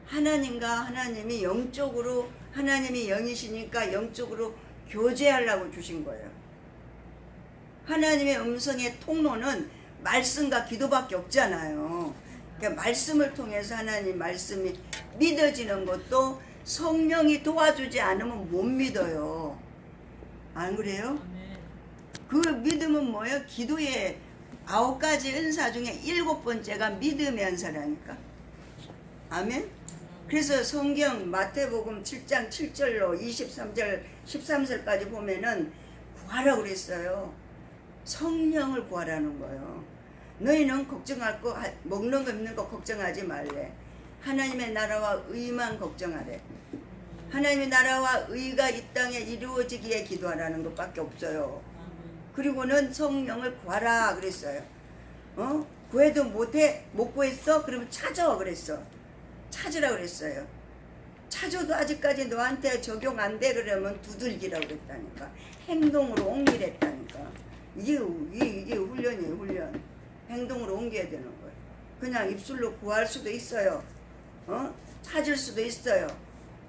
하나님과 하나님이 영적으로, 하나님이 영이시니까 영적으로 교제하려고 주신 거예요. 하나님의 음성의 통로는 말씀과 기도밖에 없잖아요. 그러니까 말씀을 통해서 하나님 말씀이 믿어지는 것도 성령이 도와주지 않으면 못 믿어요. 안 그래요? 그 믿음은 뭐예요? 기도의 9가지 은사 중에 7번째가 믿음의 은사라니까. 아멘? 그래서 성경 마태복음 7장 7절로 23절 13절까지 보면은 구하라고 그랬어요. 성령을 구하라는 거예요. 너희는 걱정할 거, 먹는 거 입는 거 걱정하지 말래. 하나님의 나라와 의만 걱정하래. 하나님의 나라와 의가 이 땅에 이루어지기에 기도하라는 것밖에 없어요. 그리고는 성령을 구하라 그랬어요. 구해도 못 구했어? 그러면 찾아 그랬어. 찾으라 그랬어요. 찾아도 아직까지 너한테 적용 안 돼 그러면 두들기라고 그랬다니까. 행동으로 옮기랬다니까. 이게 훈련이에요. 훈련. 행동으로 옮겨야 되는 거예요. 그냥 입술로 구할 수도 있어요. 찾을 수도 있어요.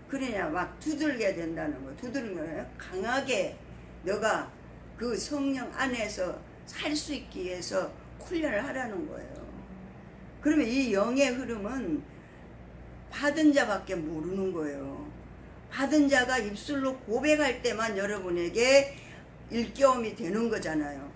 그러냐 막 두들겨야 된다는 거예요. 두들기는 거예요. 강하게 너가 그 성령 안에서 살 수 있기 위해서 훈련을 하라는 거예요. 그러면 이 영의 흐름은 받은 자밖에 모르는 거예요. 받은 자가 입술로 고백할 때만 여러분에게 일깨움이 되는 거잖아요.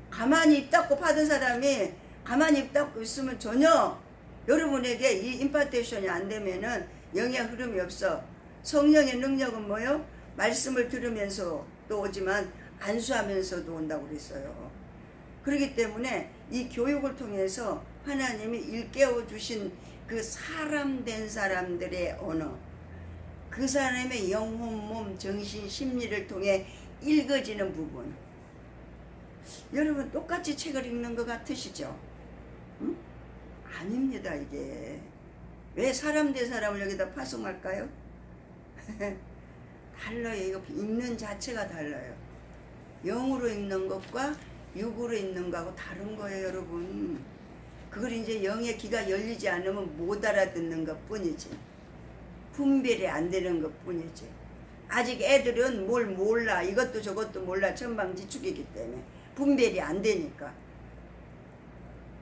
가만히 입 닫고 받은 사람이 가만히 입 닫고 있으면 전혀 여러분에게 이 임파테이션이 안 되면은 영의 흐름이 없어. 성령의 능력은 뭐요? 말씀을 들으면서 또 오지만 안수하면서도 온다고 그랬어요. 그렇기 때문에 이 교육을 통해서 하나님이 일깨워 주신 그 사람 된 사람들의 언어, 그 사람의 영혼, 몸, 정신, 심리를 통해 읽어지는 부분. 여러분 똑같이 책을 읽는 것 같으시죠? 응? 아닙니다. 이게 왜 사람 대 사람을 여기다 파송할까요? 달라요. 이거 읽는 자체가 달라요. 영으로 읽는 것과 육으로 읽는 거하고 다른 거예요, 여러분. 그걸 이제 영의 귀가 열리지 않으면 못 알아듣는 것 뿐이지. 분별이 안 되는 것 뿐이지. 아직 애들은 뭘 몰라. 이것도 저것도 몰라. 천방지축이기 때문에. 분별이 안 되니까.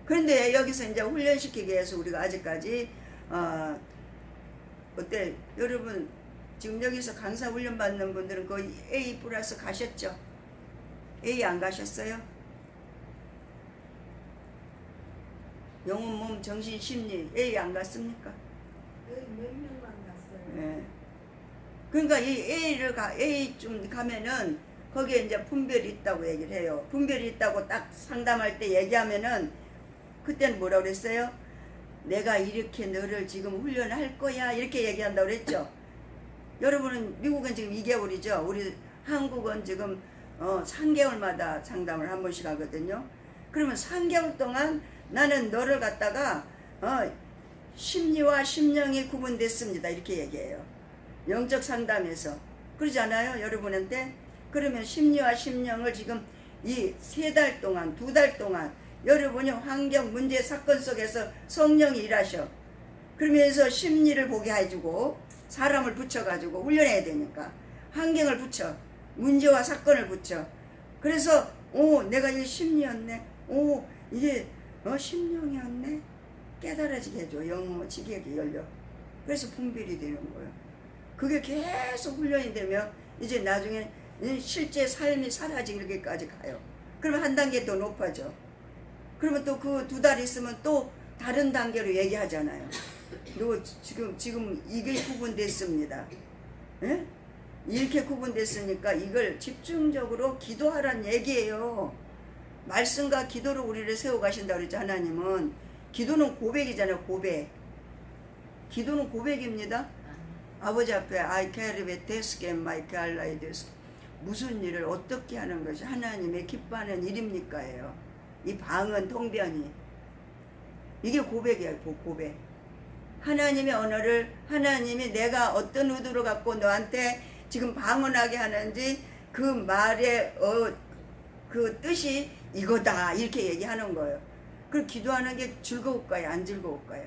그런데 여기서 이제 훈련시키기 위해서 우리가 아직까지, 어때? 여러분, 지금 여기서 강사 훈련 받는 분들은 거의 A+ 가셨죠? A 안 가셨어요? 영혼, 몸, 정신, 심리 A 안 갔습니까? 몇 명만 갔어요. 네. 그러니까 이 A 좀 가면은 거기에 이제 분별이 있다고 얘기를 해요. 분별이 있다고 딱 상담할 때 얘기하면은 그때는 뭐라고 그랬어요? 내가 이렇게 너를 지금 훈련할 거야 이렇게 얘기한다고 그랬죠. 여러분은 미국은 지금 2개월이죠. 우리 한국은 지금 3개월마다 상담을 한 번씩 하거든요. 그러면 3개월 동안 나는 너를 갖다가 심리와 심령이 구분됐습니다 이렇게 얘기해요. 영적 상담에서. 그러지 않아요? 여러분한테? 그러면 심리와 심령을 지금 이 3달 동안 2달 동안 여러분이 환경 문제 사건 속에서 성령이 일하셔. 그러면서 심리를 보게 해주고 사람을 붙여가지고 훈련해야 되니까 환경을 붙여 문제와 사건을 붙여. 그래서 내가 이게 심리였네. 이게 심령이었네. 깨달아지게 해줘. 영어 지게하게 열려. 그래서 분별이 되는 거예요. 그게 계속 훈련이 되면 이제 나중에 실제 삶이 사라지기까지 가요. 그러면 한 단계 더 높아져. 그러면 또 그 2달 있으면 또 다른 단계로 얘기하잖아요. 너 지금 이게 구분됐습니다. 예? 이렇게 구분됐으니까 이걸 집중적으로 기도하라는 얘기예요. 말씀과 기도로 우리를 세워가신다고 그랬죠. 하나님은. 기도는 고백이잖아요. 고백. 기도는 고백입니다. 아버지 앞에 I carry the desk and my God like this. 무슨 일을 어떻게 하는 것이 하나님의 기뻐하는 일입니까예요. 이 방언 통변이 이게 고백이에요. 고백. 하나님의 언어를 하나님이 내가 어떤 의도를 갖고 너한테 지금 방언하게 하는지 그 말의 그 뜻이 이거다 이렇게 얘기하는 거예요. 그럼 기도하는 게 즐거울까요? 안 즐거울까요?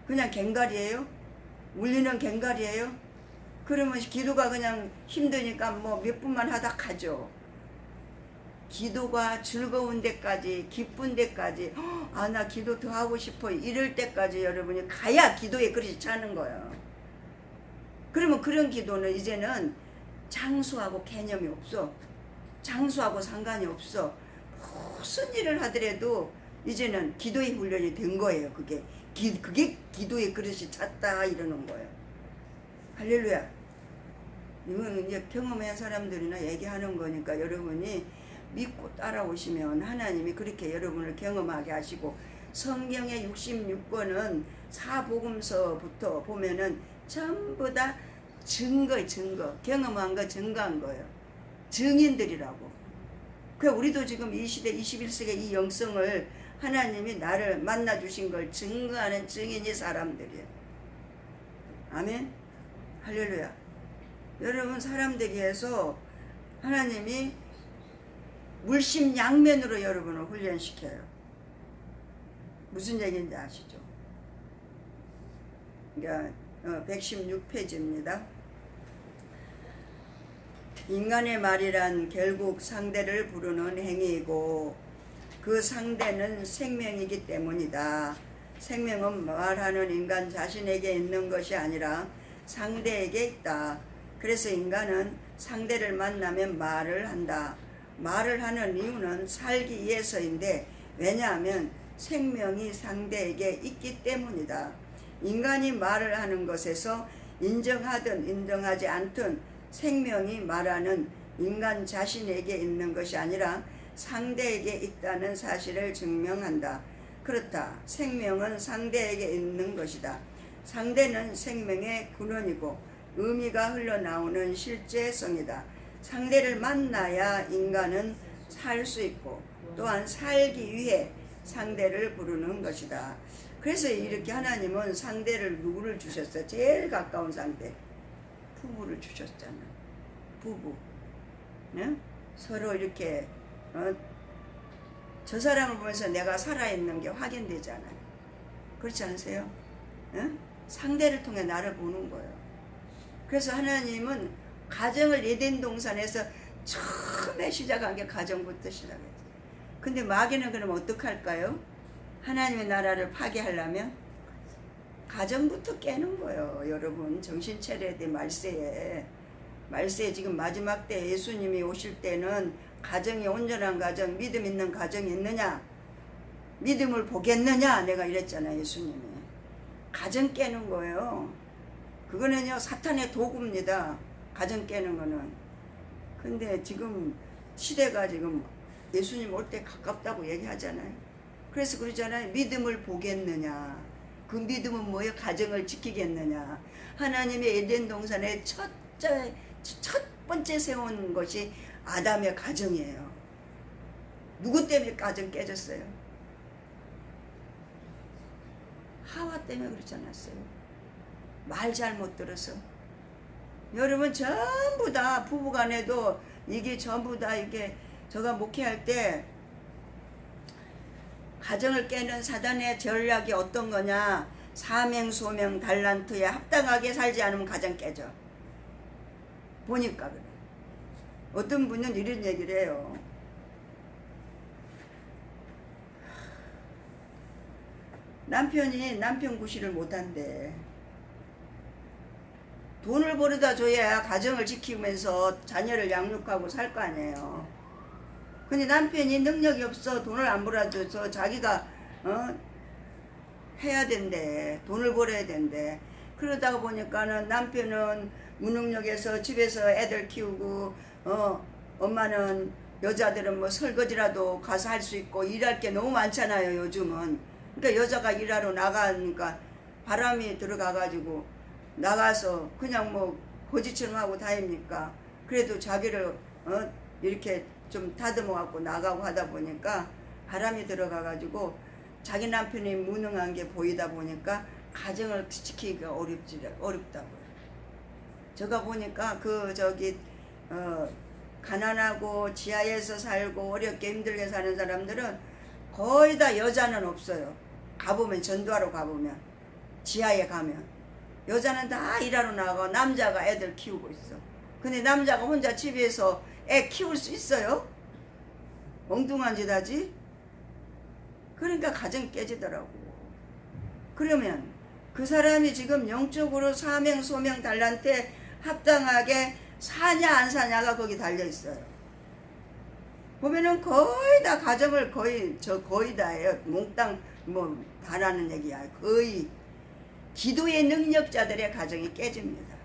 그냥 갱갈이에요? 울리는 갱갈이에요? 그러면 기도가 그냥 힘드니까 뭐 몇 분만 하다 가죠. 기도가 즐거운 데까지, 기쁜 데까지, 아, 나 기도 더 하고 싶어, 이럴 때까지 여러분이 가야 기도의 그릇이 차는 거예요. 그러면 그런 기도는 이제는 장소하고 개념이 없어. 장소하고 상관이 없어. 무슨 일을 하더라도 이제는 기도의 훈련이 된 거예요. 그게 기도의 그릇이 찼다 이러는 거예요. 할렐루야. 이건 이제 경험한 사람들이나 얘기하는 거니까 여러분이 믿고 따라오시면 하나님이 그렇게 여러분을 경험하게 하시고, 성경의 66권은 사복음서부터 보면은 전부 다 증거, 경험한 거 증거한 거예요. 증인들이라고. 그 우리도 지금 이 시대 21세기 이 영성을 하나님이 나를 만나 주신 걸 증거하는 증인이 사람들이에요. 아멘. 할렐루야. 여러분, 사람들에게서 하나님이 물심양면으로 여러분을 훈련시켜요. 무슨 얘기인지 아시죠? 그러니까 116페이지입니다. 인간의 말이란 결국 상대를 부르는 행위이고 그 상대는 생명이기 때문이다. 생명은 말하는 인간 자신에게 있는 것이 아니라 상대에게 있다. 그래서 인간은 상대를 만나면 말을 한다. 말을 하는 이유는 살기 위해서인데, 왜냐하면 생명이 상대에게 있기 때문이다. 인간이 말을 하는 것에서 인정하든 인정하지 않든 생명이 말하는 인간 자신에게 있는 것이 아니라 상대에게 있다는 사실을 증명한다. 그렇다. 생명은 상대에게 있는 것이다. 상대는 생명의 근원이고 의미가 흘러나오는 실제성이다. 상대를 만나야 인간은 살 수 있고 또한 살기 위해 상대를 부르는 것이다. 그래서 이렇게 하나님은 상대를 누구를 주셨어요? 제일 가까운 상대, 부부를 주셨잖아요. 부부. 네? 서로 이렇게 저 사람을 보면서 내가 살아있는 게 확인되잖아요. 그렇지 않으세요? 네? 상대를 통해 나를 보는 거예요. 그래서 하나님은 가정을 에덴 동산에서 처음에 시작한 게 가정부터 시작했어요. 근데 마귀는 그럼 어떡할까요? 하나님의 나라를 파괴하려면 가정부터 깨는 거예요. 여러분, 정신 차려야 돼. 말세에 지금 마지막 때 예수님이 오실 때는 가정이 온전한 가정, 믿음 있는 가정이 있느냐, 믿음을 보겠느냐, 내가 이랬잖아요. 예수님이. 가정 깨는 거예요. 그거는요 사탄의 도구입니다. 가정 깨는 거는. 근데 지금 시대가 지금 예수님 올 때 가깝다고 얘기하잖아요. 그래서 그러잖아요. 믿음을 보겠느냐. 그 믿음은 뭐예요? 가정을 지키겠느냐. 하나님의 에덴 동산에 첫 번째 세운 것이 아담의 가정이에요. 누구 때문에 가정 깨졌어요? 하와 때문에 그렇지 않았어요? 말 잘못 들어서. 여러분, 전부 다 부부간에도 이게 전부 다 이게 제가 목회할 때 가정을 깨는 사단의 전략이 어떤 거냐, 사명, 소명, 달란트에 합당하게 살지 않으면 가정 깨져. 보니까 그래. 어떤 분은 이런 얘기를 해요. 남편이 남편 구실을 못한대. 돈을 벌어다 줘야 가정을 지키면서 자녀를 양육하고 살 거 아니에요. 근데 남편이 능력이 없어 돈을 안 벌어줘서 자기가 해야 된대. 돈을 벌어야 된대. 그러다가 보니까는 남편은 무능력에서 집에서 애들 키우고 엄마는 여자들은 뭐 설거지라도 가서 할 수 있고 일할 게 너무 많잖아요 요즘은. 그러니까 여자가 일하러 나가니까 바람이 들어가가지고 나가서 그냥 뭐 고지처럼 하고 다니니까 그래도 자기를 이렇게 좀 다듬어 갖고 나가고 하다 보니까 바람이 들어가 가지고 자기 남편이 무능한 게 보이다 보니까 가정을 지키기가 어렵다고요. 제가 보니까 가난하고 지하에서 살고 어렵게 힘들게 사는 사람들은 거의 다 여자는 없어요. 가보면 전도하러 가보면 지하에 가면 여자는 다 일하러 나가고 남자가 애들 키우고 있어. 근데 남자가 혼자 집에서 애 키울 수 있어요? 엉뚱한 짓 하지? 그러니까 가정이 깨지더라고. 그러면 그 사람이 지금 영적으로 사명 소명 달란트에 합당하게 사냐 안 사냐가 거기 달려있어요. 보면은 거의 다 가정을 거의 다 해요. 몽땅 뭐 다라는 얘기야. 거의 기도의 능력자들의 가정이 깨집니다.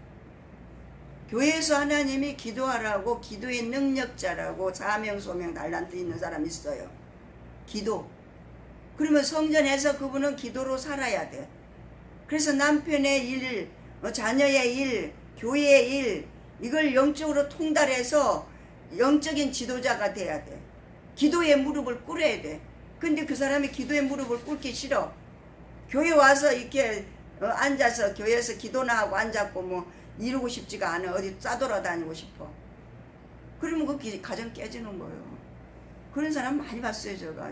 교회에서 하나님이 기도하라고 기도의 능력자라고 사명 소명 달란트 있는 사람 있어요. 기도. 그러면 성전에서 그분은 기도로 살아야 돼. 그래서 남편의 일, 자녀의 일, 교회의 일, 이걸 영적으로 통달해서 영적인 지도자가 돼야 돼. 기도의 무릎을 꿇어야 돼. 근데 그 사람이 기도의 무릎을 꿇기 싫어. 교회 와서 이렇게 앉아서 교회에서 기도나 하고 앉았고 뭐 이루고 싶지가 않아. 어디 싸돌아다니고 싶어. 그러면 그 가정 깨지는 거예요. 그런 사람 많이 봤어요. 제가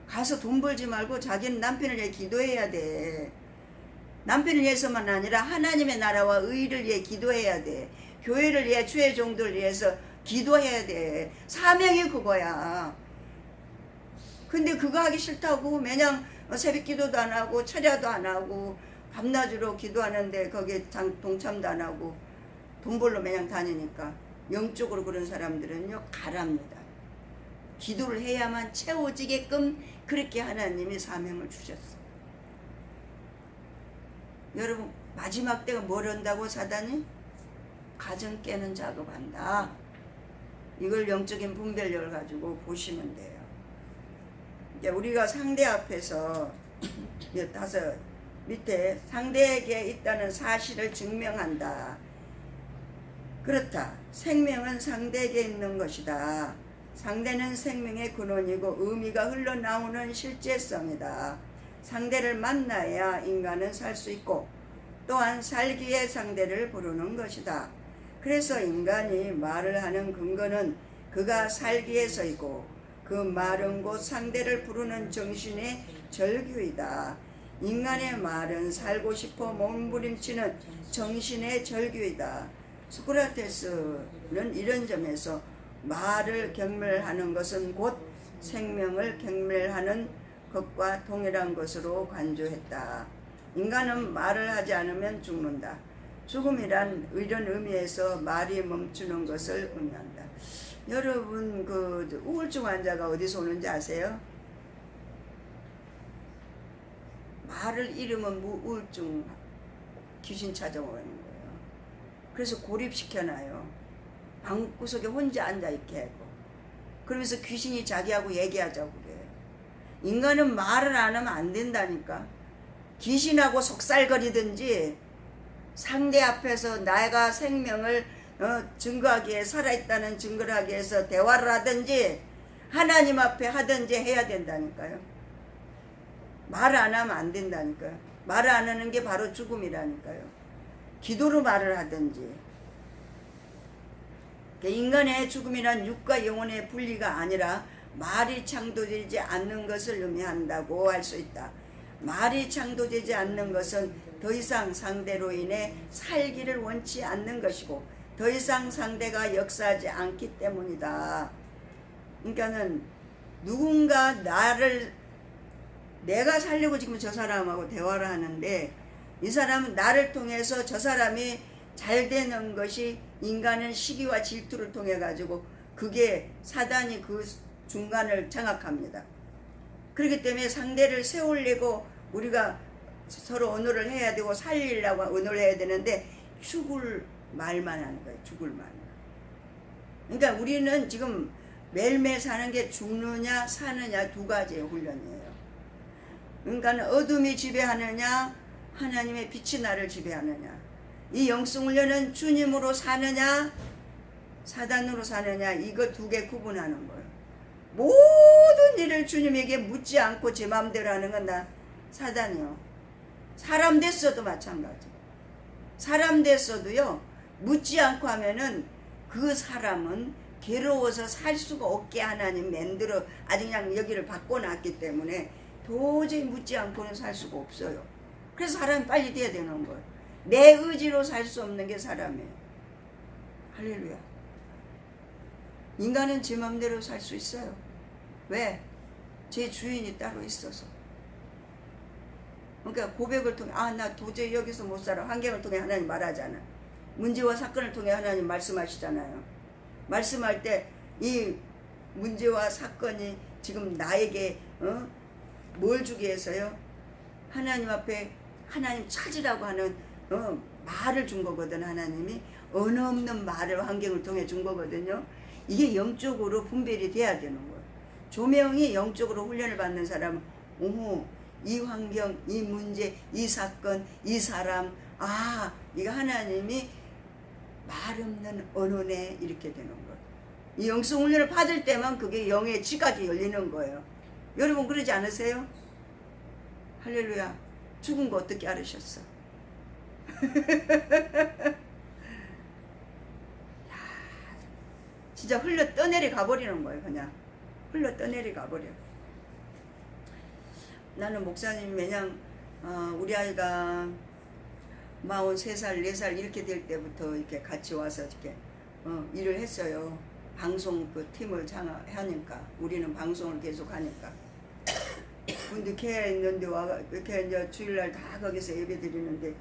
가서 돈 벌지 말고 자기는 남편을 위해 기도해야 돼. 남편을 위해서만 아니라 하나님의 나라와 의를 위해 기도해야 돼. 교회를 위해 주의 종들을 위해서 기도해야 돼. 사명이 그거야. 근데 그거 하기 싫다고 매냥 새벽 기도도 안 하고 철야도 안 하고 밤낮으로 기도하는데 거기에 동참도 안 하고 돈 벌러 매냥 다니니까 영적으로 그런 사람들은요 가랍니다. 기도를 해야만 채워지게끔 그렇게 하나님이 사명을 주셨어. 여러분 마지막 때가 뭘 한다고 사단이? 가정 깨는 작업한다. 이걸 영적인 분별력을 가지고 보시면 돼요. 이제 우리가 상대 앞에서 다섯 밑에 상대에게 있다는 사실을 증명한다. 그렇다. 생명은 상대에게 있는 것이다. 상대는 생명의 근원이고 의미가 흘러나오는 실제성이다. 상대를 만나야 인간은 살 수 있고 또한 살기에 상대를 부르는 것이다. 그래서 인간이 말을 하는 근거는 그가 살기에서이고 그 말은 곧 상대를 부르는 정신의 절규이다. 인간의 말은 살고 싶어 몸부림치는 정신의 절규이다. 소크라테스는 이런 점에서 말을 경멸하는 것은 곧 생명을 경멸하는 것과 동일한 것으로 간주했다. 인간은 말을 하지 않으면 죽는다. 죽음이란 이런 의미에서 말이 멈추는 것을 의미한다. 여러분 그 우울증 환자가 어디서 오는지 아세요? 말을 잃으면 우울증 귀신 찾아오는 거예요. 그래서 고립시켜놔요. 방구석에 혼자 앉아있게 하고 그러면서 귀신이 자기하고 얘기하자고 그래요. 인간은 말을 안 하면 안 된다니까. 귀신하고 속살거리든지 상대 앞에서 내가 생명을 증거하기 위해 살아있다는 증거를 하기 위해서 대화를 하든지 하나님 앞에 하든지 해야 된다니까요. 말을 안 하면 안 된다니까요. 말을 안 하는 게 바로 죽음이라니까요. 기도로 말을 하든지. 인간의 죽음이란 육과 영혼의 분리가 아니라 말이 창조되지 않는 것을 의미한다고 할 수 있다. 말이 창조되지 않는 것은 더 이상 상대로 인해 살기를 원치 않는 것이고 더 이상 상대가 역사하지 않기 때문이다. 그러니까는 누군가 내가 살려고 지금 저 사람하고 대화를 하는데 이 사람은 나를 통해서 저 사람이 잘 되는 것이 인간은 시기와 질투를 통해 가지고 그게 사단이 그 중간을 장악합니다. 그렇기 때문에 상대를 세우려고 우리가 서로 언어를 해야 되고 살리려고 언어를 해야 되는데 죽을 말만 하는 거예요. 죽을 말만. 그러니까 우리는 지금 매일매일 사는 게 죽느냐 사느냐 두 가지의 훈련이에요. 그러니까 어둠이 지배하느냐 하나님의 빛이 나를 지배하느냐. 이 영성훈련은 주님으로 사느냐 사단으로 사느냐 이거 두 개 구분하는 거예요. 모든 일을 주님에게 묻지 않고 제 마음대로 하는 건 다 사단이요. 사람 됐어도 마찬가지. 사람 됐어도요 묻지 않고 하면은 그 사람은 괴로워서 살 수가 없게 하나님 만들어 아주 그냥 여기를 바꿔놨기 때문에 도저히 묻지 않고는 살 수가 없어요. 그래서 사람이 빨리 돼야 되는 거예요. 내 의지로 살 수 없는 게 사람이에요. 할렐루야. 인간은 제 맘대로 살 수 있어요. 왜? 제 주인이 따로 있어서. 그러니까 고백을 통해 나 도저히 여기서 못 살아. 환경을 통해 하나님 말하잖아. 문제와 사건을 통해 하나님 말씀하시잖아요. 말씀할 때 이 문제와 사건이 지금 나에게 뭘 주기 위해서요? 하나님 앞에 하나님 찾으라고 하는 말을 준 거거든. 하나님이 언어 없는 말을 환경을 통해 준 거거든요. 이게 영적으로 분별이 돼야 되는 거예요. 조명이 영적으로 훈련을 받는 사람은 이 환경, 이 문제, 이 사건, 이 사람, 이거 하나님이 말 없는 언어네, 이렇게 되는 거예요. 이 영성 훈련을 받을 때만 그게 영의 지각이 열리는 거예요. 여러분 그러지 않으세요? 할렐루야. 죽은 거 어떻게 알으셨어? 진짜 흘러 떠내려 가버리는 거예요. 그냥 흘러 떠내려 가버려. 나는 목사님 매냥 우리 아이가 43살, 4살 이렇게 될 때부터 이렇게 같이 와서 이렇게 일을 했어요. 방송 그 팀을 하니까 우리는 방송을 계속 하니까. 근데 걔 있는데 걔 이제 주일날 다 거기서 예배 드리는데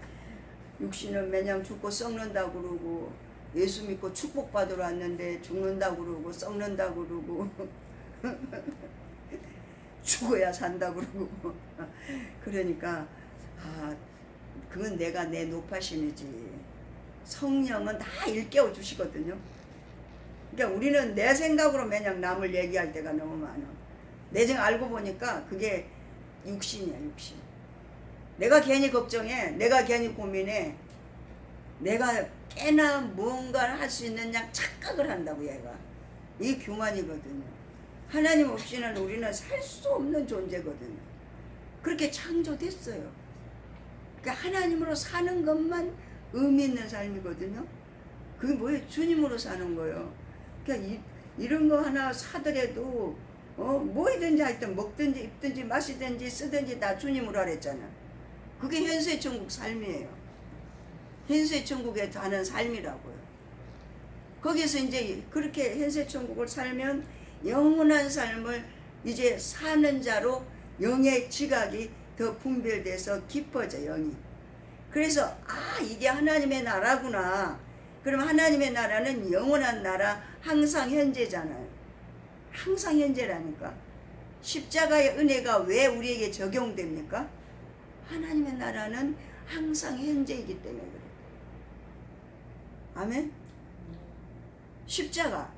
육신은 매냥 죽고 썩는다고 그러고 예수 믿고 축복받으러 왔는데 죽는다고 그러고 썩는다고 그러고 죽어야 산다고 그러고 그러니까 그건 내가 내 높아심이지. 성령은 다 일깨워 주시거든요. 그러니까 우리는 내 생각으로 매냥 남을 얘기할 때가 너무 많아. 내생 알고 보니까 그게 육신이야, 육신. 내가 괜히 걱정해, 내가 괜히 고민해, 내가 꽤나 무언가를 할 수 있는 양 착각을 한다고 얘가. 이게 교만이거든요. 하나님 없이는 우리는 살 수 없는 존재거든요. 그렇게 창조됐어요. 그러니까 하나님으로 사는 것만 의미 있는 삶이거든요. 그게 뭐예요? 주님으로 사는 거예요. 그러니까 이런 거 하나 사더라도 뭐이든지 하여튼 먹든지 입든지 마시든지 쓰든지 다 주님으로 하랬잖아. 그게 현수의 천국 삶이에요. 현수의 천국에 사는 삶이라고요. 거기서 이제 그렇게 현수의 천국을 살면 영원한 삶을 이제 사는 자로 영의 지각이 더 분별돼서 깊어져, 영이. 그래서 이게 하나님의 나라구나. 그럼 하나님의 나라는 영원한 나라, 항상 현재잖아요. 항상 현재라니까. 십자가의 은혜가 왜 우리에게 적용됩니까? 하나님의 나라는 항상 현재이기 때문에 그래요. 아멘? 십자가.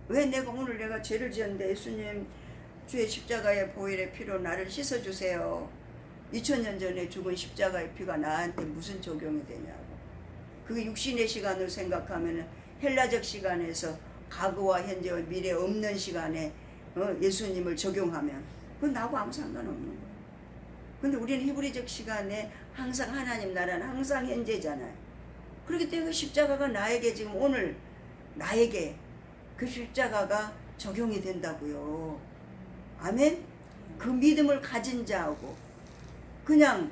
왜 오늘 내가 죄를 지었는데 예수님 주의 십자가의 보혈의 피로 나를 씻어주세요. 2000년 전에 죽은 십자가의 피가 나한테 무슨 적용이 되냐고. 그게 육신의 시간을 생각하면 헬라적 시간에서 과거와 현재와 미래 없는 시간에 예수님을 적용하면 그건 나하고 아무 상관없는 거예요. 근데 우리는 히브리적 시간에 항상 하나님 나라는 항상 현재잖아요. 그렇기 때문에 십자가가 나에게 지금 오늘 나에게 그 십자가가 적용이 된다고요. 아멘? 그 믿음을 가진 자하고 그냥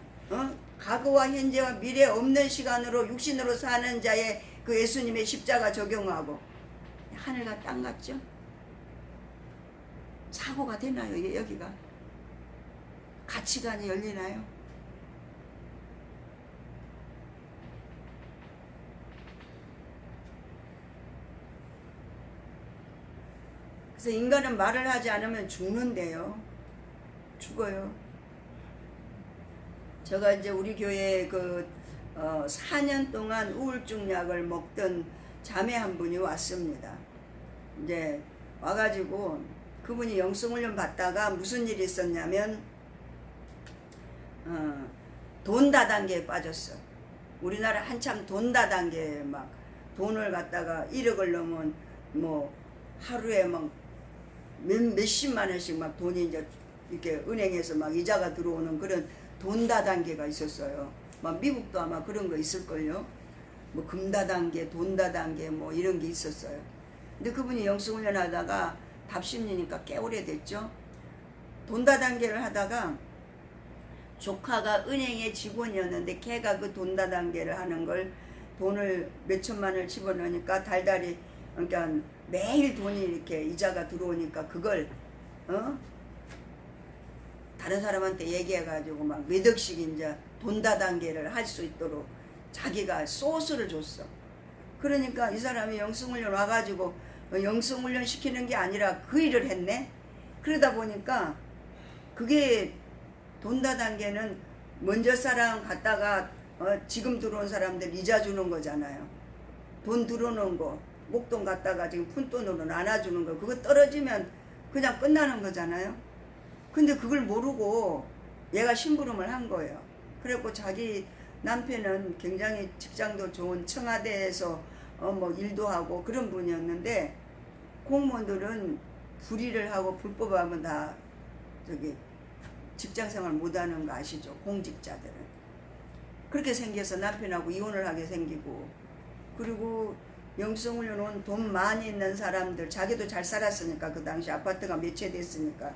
과거와 현재와 미래 없는 시간으로 육신으로 사는 자의 그 예수님의 십자가 적용하고 하늘과 땅 같죠? 사고가 되나요? 여기가? 가치관이 열리나요? 그래서 인간은 말을 하지 않으면 죽는데요. 죽어요. 제가 이제 우리 교회에 4년 동안 우울증 약을 먹던 자매 한 분이 왔습니다. 이제 와가지고 그분이 영성훈련 받다가 무슨 일이 있었냐면 돈 다단계에 빠졌어. 우리나라 한참 돈 다단계에 막 돈을 갖다가 1억을 넘은 뭐 하루에 막 몇십만 원씩 막 돈이 이제 이렇게 은행에서 막 이자가 들어오는 그런 돈 다단계가 있었어요. 막 미국도 아마 그런 거 있을걸요. 뭐 금 다단계, 돈 다단계 뭐 이런 게 있었어요. 근데 그분이 영성훈련 하다가 답심리니까 꽤 오래됐죠. 돈 다단계를 하다가 조카가 은행의 직원이었는데 걔가 그 돈다단계를 하는 걸 돈을 몇 천만을 집어넣으니까 달달이 그러니까 매일 돈이 이렇게 이자가 들어오니까 그걸 다른 사람한테 얘기해가지고 막 몇 억씩 이제 돈다단계를 할 수 있도록 자기가 소스를 줬어. 그러니까 이 사람이 영성훈련 와가지고 영성훈련 시키는 게 아니라 그 일을 했네. 그러다 보니까 그게 돈다단계는 먼저 사람 갔다가 지금 들어온 사람들 이자 주는 거잖아요. 돈 들어오는 거 목돈 갖다가 지금 푼돈으로 나눠주는 거 그거 떨어지면 그냥 끝나는 거잖아요. 근데 그걸 모르고 얘가 심부름을 한 거예요. 그래갖고 자기 남편은 굉장히 직장도 좋은 청와대에서 뭐 일도 하고 그런 분이었는데 공무원들은 불의를 하고 불법하면 다 저기 직장생활 못하는 거 아시죠? 공직자들은 그렇게 생겨서 남편하고 이혼을 하게 생기고 그리고 영성훈련 온 돈 많이 있는 사람들 자기도 잘 살았으니까 그 당시 아파트가 몇 채 됐으니까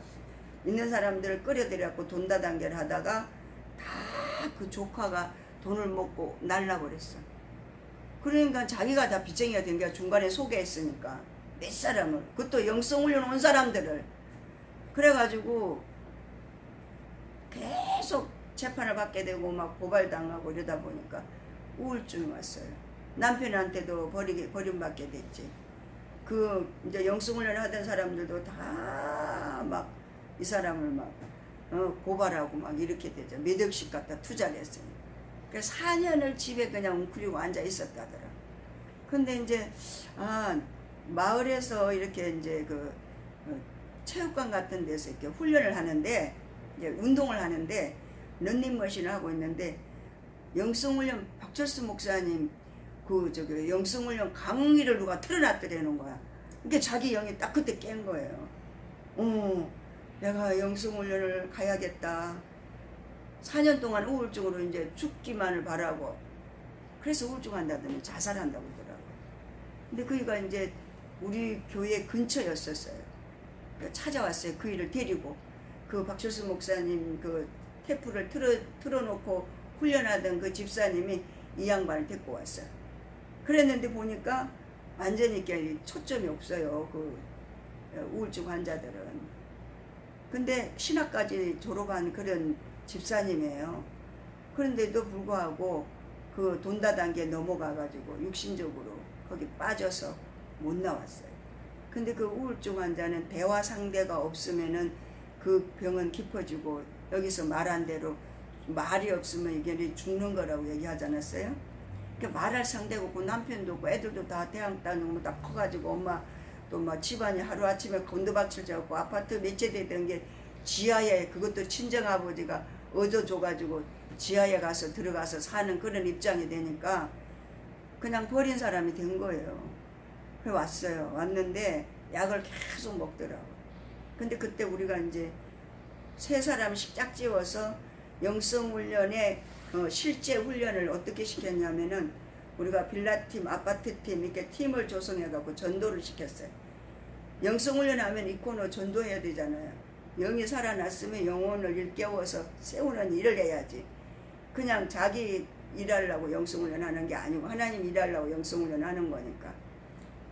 있는 사람들을 끌어들여갖고 돈다단계를 하다가 다 그 조카가 돈을 먹고 날라버렸어. 그러니까 자기가 다 빚쟁이가 된 거야. 중간에 소개했으니까 몇 사람을 그것도 영성훈련 온 사람들을 그래가지고 계속 재판을 받게 되고 막 고발당하고 이러다 보니까 우울증이 왔어요. 남편한테도 버림받게 됐지. 그 이제 영성훈련 하던 사람들도 다 막 이 사람을 막 고발하고 막 이렇게 되죠. 몇 억씩 갖다 투자를 했으니까. 그래서 4년을 집에 그냥 웅크리고 앉아 있었다더라. 근데 이제 마을에서 이렇게 이제 그 체육관 같은 데서 이렇게 훈련을 하는데 이제 운동을 하는데 런닝머신을 하고 있는데 영성훈련 박철수 목사님 그 저기 영성훈련 강의를 누가 틀어놨더라는 거야. 그러니까 자기 영이 딱 그때 깬 거예요. 내가 영성훈련을 가야겠다. 4년 동안 우울증으로 이제 죽기만을 바라고 그래서 우울증 한다더니 자살한다고 그러더라고. 근데 그이가 이제 우리 교회 근처였었어요. 찾아왔어요. 그 일을 데리고 그 박철수 목사님 그 테프를 틀어놓고 훈련하던 그 집사님이 이 양반을 데리고 왔어요. 그랬는데 보니까 완전히 이렇게 초점이 없어요. 그 우울증 환자들은. 근데 신학까지 졸업한 그런 집사님이에요. 그런데도 불구하고 그 돈다단계에 넘어가가지고 육신적으로 거기 빠져서 못 나왔어요. 근데 그 우울증 환자는 대화 상대가 없으면은 그 병은 깊어지고 여기서 말한 대로 말이 없으면 이게 죽는 거라고 얘기하지 않았어요? 그러니까 말할 상대가 없고 남편도 없고 애들도 다 대학 다니고 다 커가지고 엄마 또 막 집안이 하루아침에 곤두박질 잡고 아파트 몇 채 되던 게 지하에 그것도 친정아버지가 얻어줘가지고 지하에 가서 들어가서 사는 그런 입장이 되니까 그냥 버린 사람이 된 거예요. 그래 왔어요. 왔는데 약을 계속 먹더라고. 근데 그때 우리가 이제 3사람씩 짝지어서 영성훈련에 실제 훈련을 어떻게 시켰냐면은 우리가 빌라팀, 아파트팀 이렇게 팀을 조성해갖고 전도를 시켰어요. 영성훈련 하면 이 코너 전도해야 되잖아요. 영이 살아났으면 영혼을 일깨워서 세우는 일을 해야지. 그냥 자기 일하려고 영성훈련 하는 게 아니고 하나님 일하려고 영성훈련 하는 거니까.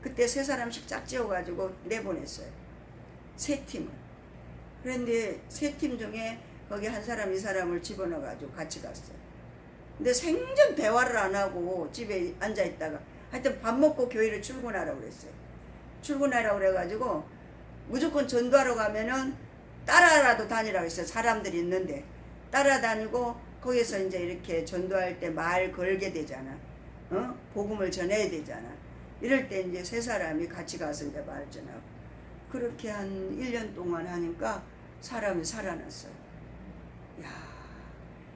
그때 3사람씩 짝지어가지고 내보냈어요. 3팀을. 그런데 3팀 중에 거기 한 사람, 이 사람을 집어넣어가지고 같이 갔어요. 근데 생전 대화를 안 하고 집에 앉아있다가 하여튼 밥 먹고 교회를 출근하라고 그랬어요. 출근하라고 그래가지고 무조건 전도하러 가면은 따라라도 다니라고 했어요. 사람들이 있는데 따라다니고 거기서 이제 이렇게 전도할 때 말 걸게 되잖아. 복음을 전해야 되잖아. 이럴 때 이제 3사람이 같이 가서 이제 말 전하고 그렇게 한 1년 동안 하니까 사람이 살아났어요. 야.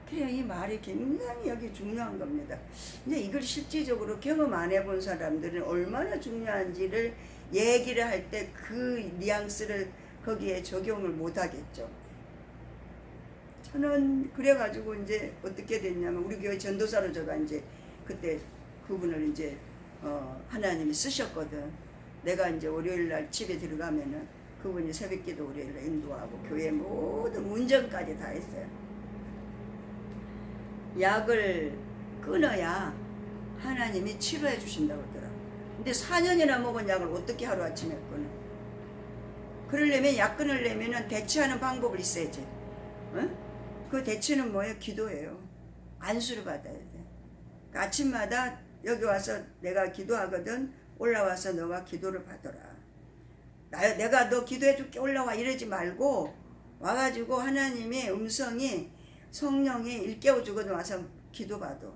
그래요. 이 말이 굉장히 여기 중요한 겁니다. 이제 이걸 실질적으로 경험 안 해본 사람들은 얼마나 중요한지를 얘기를 할 때 그 뉘앙스를 거기에 적용을 못 하겠죠. 저는 그래가지고 이제 어떻게 됐냐면 우리 교회 전도사로 제가 이제 그때 그분을 이제 하나님이 쓰셨거든. 내가 이제 월요일날 집에 들어가면은 그분이 새벽기도 월요일날 인도하고 교회 모든 운전까지 다 했어요. 약을 끊어야 하나님이 치료해 주신다고 그러더라고요. 근데 4년이나 먹은 약을 어떻게 하루아침에 끊어? 그러려면 약 끊으려면 대처하는 방법을 있어야지. 그 대처는 뭐예요? 기도예요. 안수를 받아야 돼. 그러니까 아침마다 여기 와서 내가 기도하거든. 올라와서 너가 기도를 받아라. 내가 너 기도해 줄게 올라와 이러지 말고 와가지고 하나님의 음성이 성령이 일깨워 주거든. 와서 기도받아.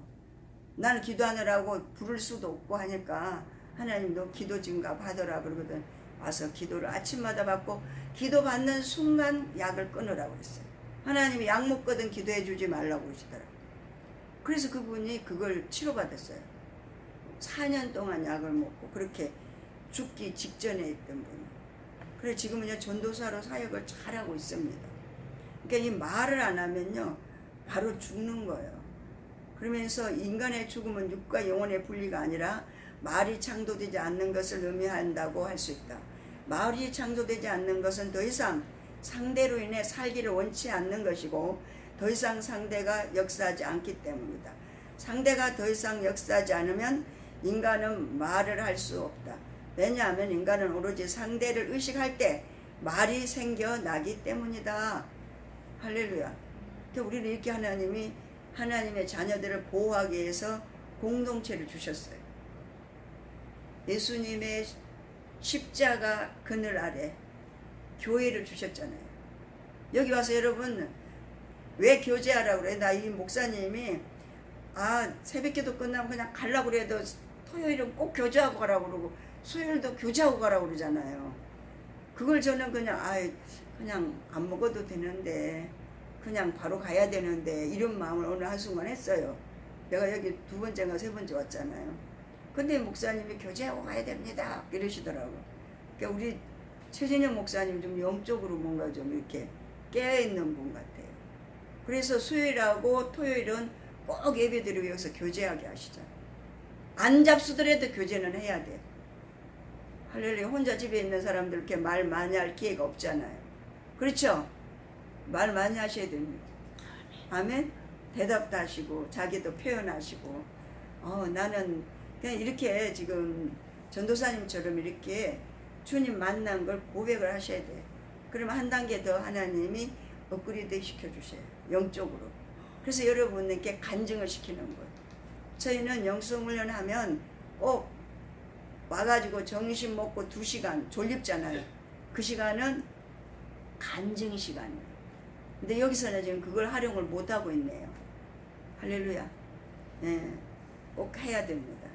나는 기도하느라고 부를 수도 없고 하니까 하나님 너 기도 증가 받아라 그러거든. 와서 기도를 아침마다 받고 기도 받는 순간 약을 끊으라고 그랬어요. 하나님이 약 먹거든 기도해 주지 말라고 그러시더라고요. 그래서 그분이 그걸 치료받았어요. 4년 동안 약을 먹고 그렇게 죽기 직전에 있던 분이. 그래서 지금은요 전도사로 사역을 잘하고 있습니다. 그러니까 이 말을 안 하면요 바로 죽는 거예요. 그러면서 인간의 죽음은 육과 영혼의 분리가 아니라 말이 창조되지 않는 것을 의미한다고 할 수 있다. 말이 창조되지 않는 것은 더 이상 상대로 인해 살기를 원치 않는 것이고 더 이상 상대가 역사하지 않기 때문이다. 상대가 더 이상 역사하지 않으면 인간은 말을 할 수 없다. 왜냐하면 인간은 오로지 상대를 의식할 때 말이 생겨나기 때문이다. 할렐루야. 우리는 이렇게 하나님이 하나님의 자녀들을 보호하기 위해서 공동체를 주셨어요. 예수님의 십자가 그늘 아래 교회를 주셨잖아요. 여기 와서 여러분 왜 교제하라고 그래? 나 이 목사님이 새벽기도 끝나면 그냥 가려고 그래도 토요일은 꼭 교제하고 가라고 그러고 수요일도 교제하고 가라고 그러잖아요. 그걸 저는 그냥 안 먹어도 되는데 그냥 바로 가야 되는데 이런 마음을 오늘 한순간 했어요. 내가 여기 2번째인가 3번째 왔잖아요. 근데 목사님이 교제하고 가야 됩니다 이러시더라고. 그러니까 우리 최진영 목사님 좀 영적으로 뭔가 좀 이렇게 깨어있는 분 같아요. 그래서 수요일하고 토요일은 꼭 예배드리고 여기서 교제하게 하시잖아요. 안 잡수더라도 교제는 해야 돼. 할렐루야. 혼자 집에 있는 사람들 이렇게 말 많이 할 기회가 없잖아요. 그렇죠? 말 많이 하셔야 됩니다. 아멘? 대답도 하시고 자기도 표현하시고 나는 그냥 이렇게 지금 전도사님처럼 이렇게 주님 만난 걸 고백을 하셔야 돼. 그러면 한 단계 더 하나님이 업그레이드 시켜주셔요. 영적으로. 그래서 여러분에게 간증을 시키는 거예요. 저희는 영성훈련 하면 꼭 와가지고 점심 먹고 2시간 졸립잖아요. 그 시간은 간증 시간이에요. 근데 여기서는 지금 그걸 활용을 못하고 있네요. 할렐루야. 네, 꼭 해야 됩니다.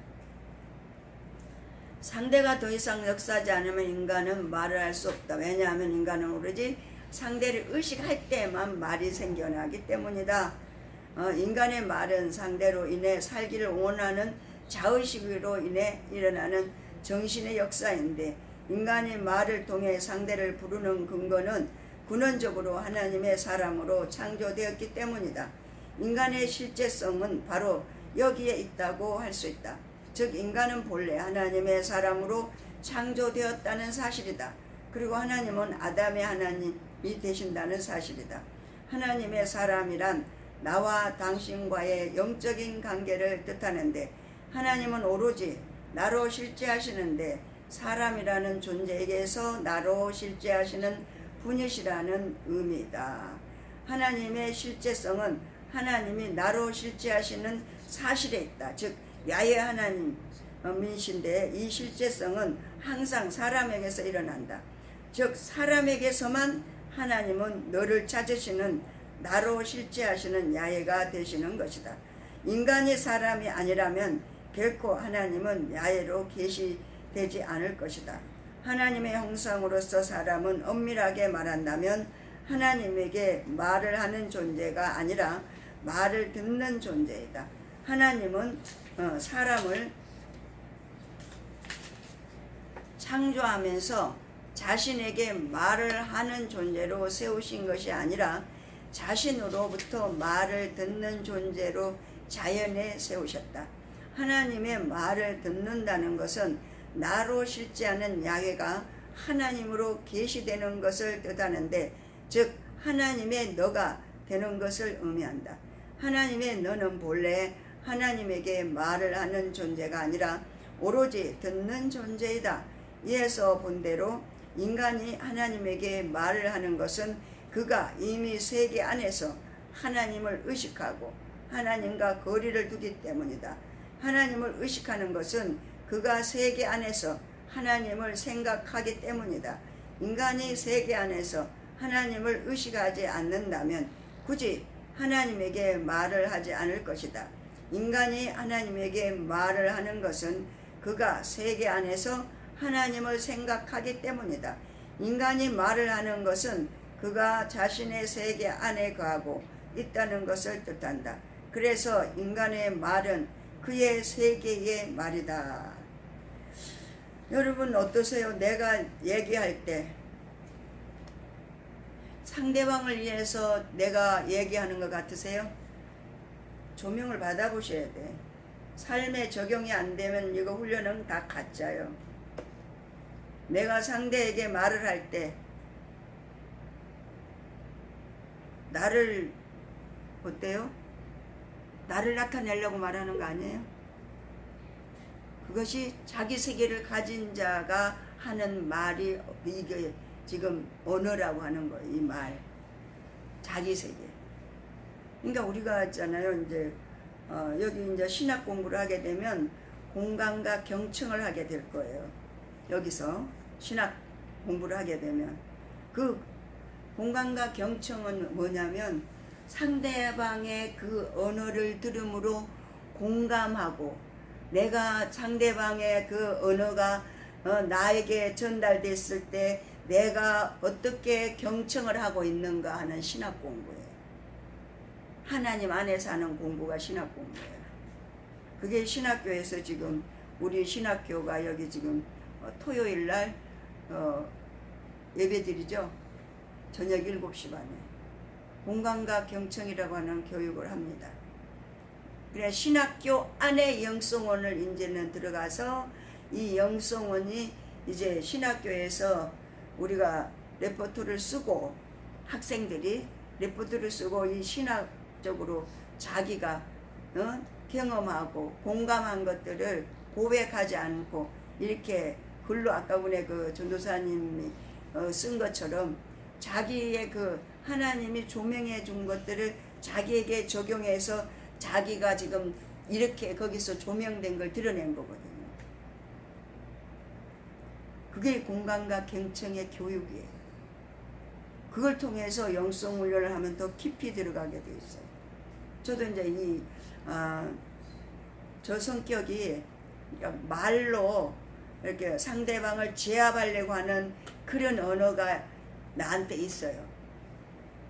상대가 더 이상 역사하지 않으면 인간은 말을 할 수 없다. 왜냐하면 인간은 오로지 상대를 의식할 때만 말이 생겨나기 때문이다. 인간의 말은 상대로 인해 살기를 원하는 자의식으로 인해 일어나는 정신의 역사인데 인간의 말을 통해 상대를 부르는 근거는 근원적으로 하나님의 사람으로 창조되었기 때문이다. 인간의 실제성은 바로 여기에 있다고 할 수 있다. 즉 인간은 본래 하나님의 사람으로 창조되었다는 사실이다. 그리고 하나님은 아담의 하나님이 되신다는 사실이다. 하나님의 사람이란 나와 당신과의 영적인 관계를 뜻하는데 하나님은 오로지 나로 실제하시는데 사람이라는 존재에게서 나로 실제하시는 분이시라는 의미다. 하나님의 실제성은 하나님이 나로 실제하시는 사실에 있다. 즉 야훼 하나님이신데 이 실제성은 항상 사람에게서 일어난다. 즉 사람에게서만 하나님은 너를 찾으시는 나로 실제하시는 야훼가 되시는 것이다. 인간이 사람이 아니라면 결코 하나님은 야훼로 계시되지 않을 것이다. 하나님의 형상으로서 사람은 엄밀하게 말한다면 하나님에게 말을 하는 존재가 아니라 말을 듣는 존재이다. 하나님은 사람을 창조하면서 자신에게 말을 하는 존재로 세우신 것이 아니라 자신으로부터 말을 듣는 존재로 자연에 세우셨다. 하나님의 말을 듣는다는 것은 나로 실제하는 야훼가 하나님으로 계시되는 것을 뜻하는데 즉 하나님의 너가 되는 것을 의미한다. 하나님의 너는 본래 하나님에게 말을 하는 존재가 아니라 오로지 듣는 존재이다. 이에서 본대로 인간이 하나님에게 말을 하는 것은 그가 이미 세계 안에서 하나님을 의식하고 하나님과 거리를 두기 때문이다. 하나님을 의식하는 것은 그가 세계 안에서 하나님을 생각하기 때문이다. 인간이 세계 안에서 하나님을 의식하지 않는다면 굳이 하나님에게 말을 하지 않을 것이다. 인간이 하나님에게 말을 하는 것은 그가 세계 안에서 하나님을 생각하기 때문이다. 인간이 말을 하는 것은 그가 자신의 세계 안에 거하고 있다는 것을 뜻한다. 그래서 인간의 말은 그의 세계의 말이다. 여러분 어떠세요? 내가 얘기할 때 상대방을 위해서 내가 얘기하는 것 같으세요? 조명을 받아보셔야 돼. 삶에 적용이 안 되면 이거 훈련은 다 가짜요. 내가 상대에게 말을 할 때 나를 어때요? 나를 나타내려고 말하는 거 아니에요? 그것이 자기 세계를 가진 자가 하는 말이 이게 지금 언어라고 하는 거예요. 이 말. 자기 세계. 그러니까 우리가 있잖아요. 이제 여기 이제 신학 공부를 하게 되면 공감과 경청을 하게 될 거예요. 여기서 신학 공부를 하게 되면 그 공감과 경청은 뭐냐면 상대방의 그 언어를 들음으로 공감하고 내가 상대방의 그 언어가 나에게 전달됐을 때 내가 어떻게 경청을 하고 있는가 하는 신학 공부예요. 하나님 안에서 하는 공부가 신학 공부예요. 그게 신학교에서 지금 우리 신학교가 여기 지금 토요일 날 예배드리죠. 저녁 7시 반에 공감과 경청이라고 하는 교육을 합니다. 그래 신학교 안에 영성원을 이제는 들어가서 이 영성원이 이제 신학교에서 우리가 레포트를 쓰고 학생들이 레포트를 쓰고 이 신학적으로 자기가 경험하고 공감한 것들을 고백하지 않고 이렇게 글로 아까 전에 그 전도사님이 쓴 것처럼 자기의 그 하나님이 조명해 준 것들을 자기에게 적용해서 자기가 지금 이렇게 거기서 조명된 걸 드러낸 거거든요. 그게 공감과 경청의 교육이에요. 그걸 통해서 영성훈련을 하면 더 깊이 들어가게 돼 있어요. 저도 이제 저 성격이 말로 이렇게 상대방을 제압하려고 하는 그런 언어가 나한테 있어요.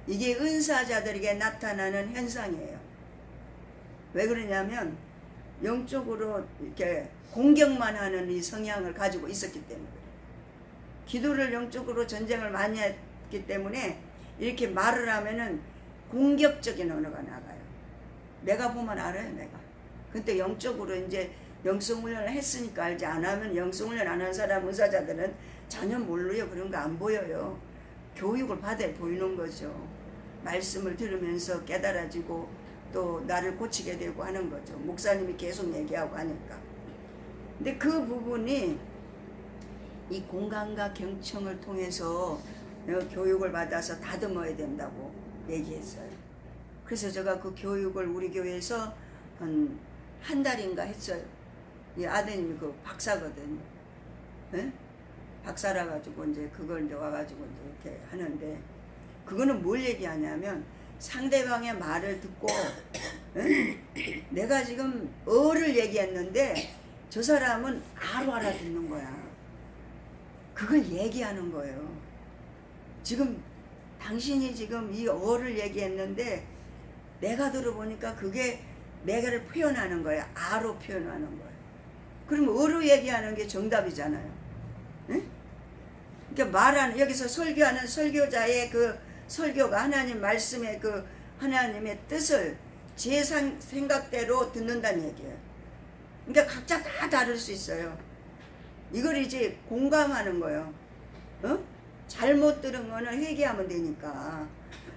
이게 은사자들에게 나타나는 현상이에요. 왜 그러냐면 영적으로 이렇게 공격만 하는 이 성향을 가지고 있었기 때문에 기도를 영적으로 전쟁을 많이 했기 때문에 이렇게 말을 하면은 공격적인 언어가 나가요. 내가 보면 알아요, 내가. 근데 영적으로 이제 영성훈련을 했으니까 알지, 안 하면 영성훈련 안 한 사람 은사자들은 전혀 모르요. 그런 거 안 보여요. 교육을 받아야 보이는 거죠. 말씀을 들으면서 깨달아지고 또 나를 고치게 되고 하는 거죠. 목사님이 계속 얘기하고 하니까. 근데 그 부분이 이 공감과 경청을 통해서 교육을 받아서 다듬어야 된다고 얘기했어요. 그래서 제가 그 교육을 우리 교회에서 한 달인가 했어요. 이 아드님이 그 박사거든요. 네? 박사라 가지고 이제 그걸 이제 와가지고 이제 이렇게 하는데 그거는 뭘 얘기하냐면 상대방의 말을 듣고 내가 지금 어를 얘기했는데 저 사람은 아로 알아듣는 거야. 그걸 얘기하는 거예요. 지금 당신이 지금 이 어를 얘기했는데 내가 들어보니까 그게 내가를 표현하는 거야. 아로 표현하는 거야. 그럼 어로 얘기하는 게 정답이잖아요. 응? 그러니까 말하는 여기서 설교하는 설교자의 그 설교가 하나님 말씀의 그 하나님의 뜻을 제 생각대로 듣는다는 얘기예요. 그러니까 각자 다 다를 수 있어요. 이걸 이제 공감하는 거예요. 잘못 들은 거는 회개하면 되니까.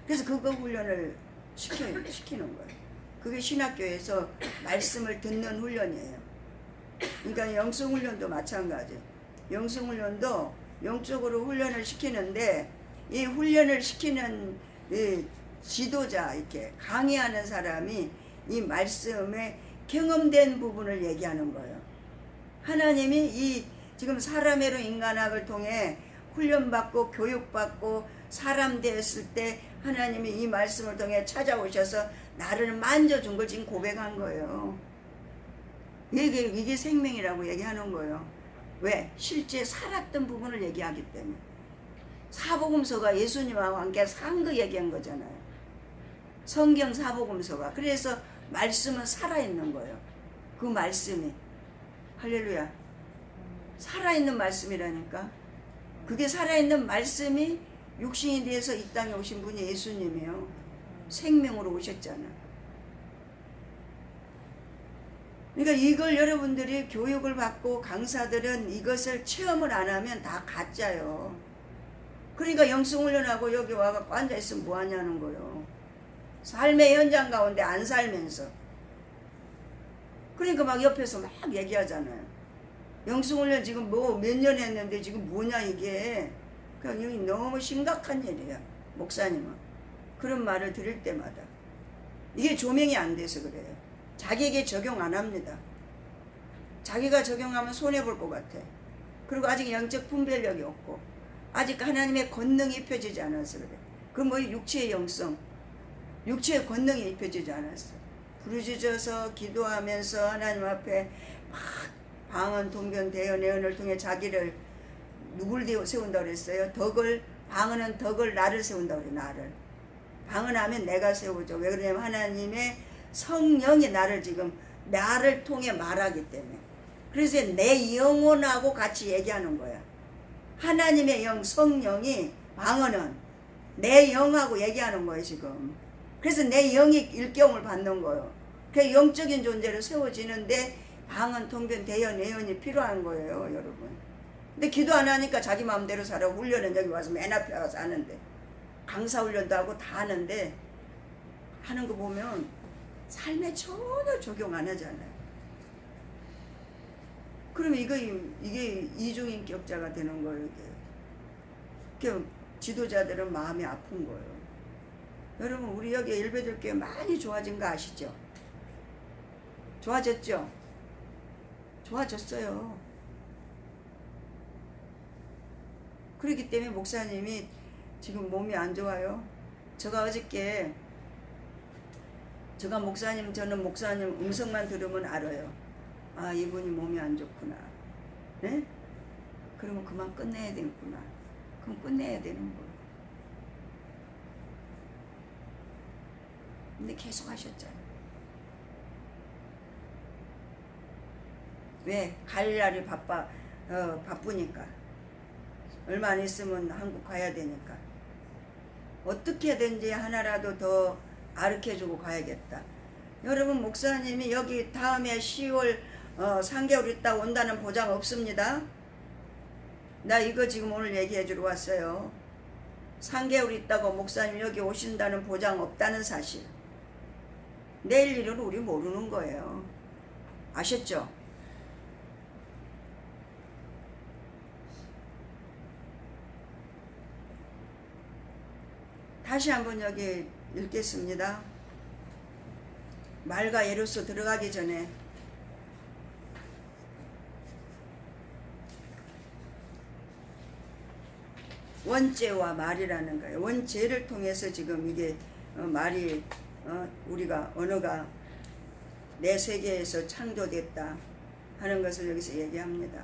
그래서 그거 훈련을 시키는 거예요. 그게 신학교에서 말씀을 듣는 훈련이에요. 그러니까 영성훈련도 마찬가지. 영성훈련도 영적으로 훈련을 시키는데 이 훈련을 시키는 이 지도자, 이렇게 강의하는 사람이 이 말씀에 경험된 부분을 얘기하는 거예요. 하나님이 이 지금 사람의로 인간학을 통해 훈련받고 교육받고 사람 되었을 때 하나님이 이 말씀을 통해 찾아오셔서 나를 만져준 걸 지금 고백한 거예요. 이게 생명이라고 얘기하는 거예요. 왜? 실제 살았던 부분을 얘기하기 때문에. 사복음서가 예수님하고 함께 산 거 얘기한 거잖아요. 성경 사복음서가. 그래서 말씀은 살아있는 거예요. 그 말씀이. 할렐루야. 살아있는 말씀이라니까. 그게 살아있는 말씀이 육신이 돼서 이 땅에 오신 분이 예수님이에요. 생명으로 오셨잖아요. 그러니까 이걸 여러분들이 교육을 받고 강사들은 이것을 체험을 안 하면 다 가짜요. 그러니까 영성훈련하고 여기 와서 앉아있으면 뭐하냐는 거예요. 삶의 현장 가운데 안 살면서. 그러니까 막 옆에서 막 얘기하잖아요. 영성훈련 지금 뭐 몇 년 했는데 지금 뭐냐 이게. 그러니까 여기 너무 심각한 일이야. 목사님은. 그런 말을 들을 때마다. 이게 조명이 안 돼서 그래요. 자기에게 적용 안 합니다. 자기가 적용하면 손해볼 것 같아. 그리고 아직 영적 분별력이 없고 아직 하나님의 권능이 입혀지지 않아서 그래. 그 뭐 육체의 영성, 육체의 권능이 입혀지지 않았어. 부르짖어서 기도하면서 하나님 앞에 막 방언, 동변, 대언, 예언을 통해 자기를 누굴 세운다고 그랬어요? 방언은 덕을 나를 세운다고 그래. 나를. 방언하면 내가 세우죠. 왜 그러냐면 하나님의 성령이 나를 통해 말하기 때문에. 그래서 내 영혼하고 같이 얘기하는 거야. 하나님의 영, 성령이 방언은 내 영하고 얘기하는 거예요, 지금. 그래서 내 영이 일경을 받는 거예요. 그 영적인 존재로 세워지는데 방언, 통변, 대언, 예언이 필요한 거예요, 여러분. 근데 기도 안 하니까 자기 마음대로 살아. 훈련은 여기 와서 맨 앞에 와서 하는데. 강사 훈련도 하고 다 하는데 하는 거 보면 삶에 전혀 적용 안 하잖아요. 그러면 이게 이중인격자가 되는 거예요. 이게 지도자들은 마음이 아픈 거예요. 여러분 우리 여기 일베들교회 많이 좋아진 거 아시죠? 좋아졌죠? 좋아졌어요. 그렇기 때문에 목사님이 지금 몸이 안 좋아요. 저는 목사님 음성만 들으면 알아요. 아, 이분이 몸이 안 좋구나. 네? 그러면 그만 끝내야 되겠구나. 그럼 끝내야 되는 거예요. 근데 계속 하셨잖아요. 왜? 갈 날이 바쁘니까. 얼마 안 있으면 한국 가야 되니까. 어떻게든지 하나라도 더 가르쳐주고 가야겠다. 여러분 목사님이 여기 다음에 10월 3개월 있다 온다는 보장 없습니다. 나 이거 지금 오늘 얘기해 주러 왔어요. 3개월 있다고 목사님 여기 오신다는 보장 없다는 사실. 내일 일은 우리 모르는 거예요. 아셨죠? 다시 한번 여기 읽겠습니다. 말과 예로서 들어가기 전에 원죄와 말이라는 거예요. 원죄를 통해서 지금 이게 말이 우리가 언어가 내 세계에서 창조됐다 하는 것을 여기서 얘기합니다.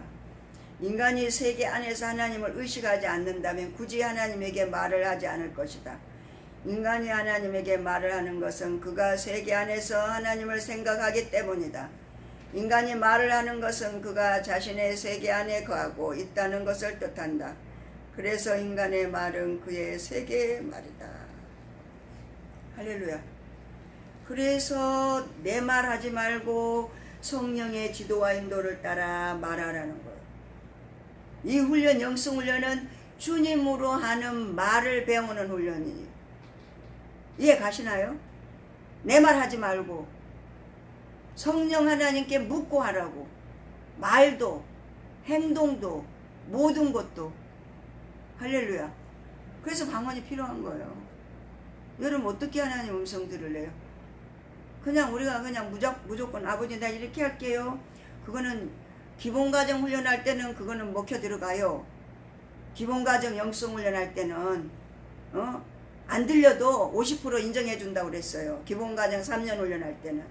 인간이 세계 안에서 하나님을 의식하지 않는다면 굳이 하나님에게 말을 하지 않을 것이다. 인간이 하나님에게 말을 하는 것은 그가 세계 안에서 하나님을 생각하기 때문이다. 인간이 말을 하는 것은 그가 자신의 세계 안에 거하고 있다는 것을 뜻한다. 그래서 인간의 말은 그의 세계의 말이다. 할렐루야. 그래서 내 말 하지 말고 성령의 지도와 인도를 따라 말하라는 거예요. 이 훈련, 영성훈련은 주님으로 하는 말을 배우는 훈련이에요. 이해 가시나요? 내 말 하지 말고 성령 하나님께 묻고 하라고. 말도 행동도 모든 것도. 할렐루야. 그래서 방언이 필요한 거예요. 여러분 어떻게 하나님 음성 들을래요? 그냥 우리가 그냥 무조건 아버지 나 이렇게 할게요. 그거는 기본가정 훈련할 때는 그거는 먹혀 들어가요. 기본가정 영성 훈련할 때는 안 들려도 50% 인정해 준다고 그랬어요. 기본가정 3년 훈련할 때는.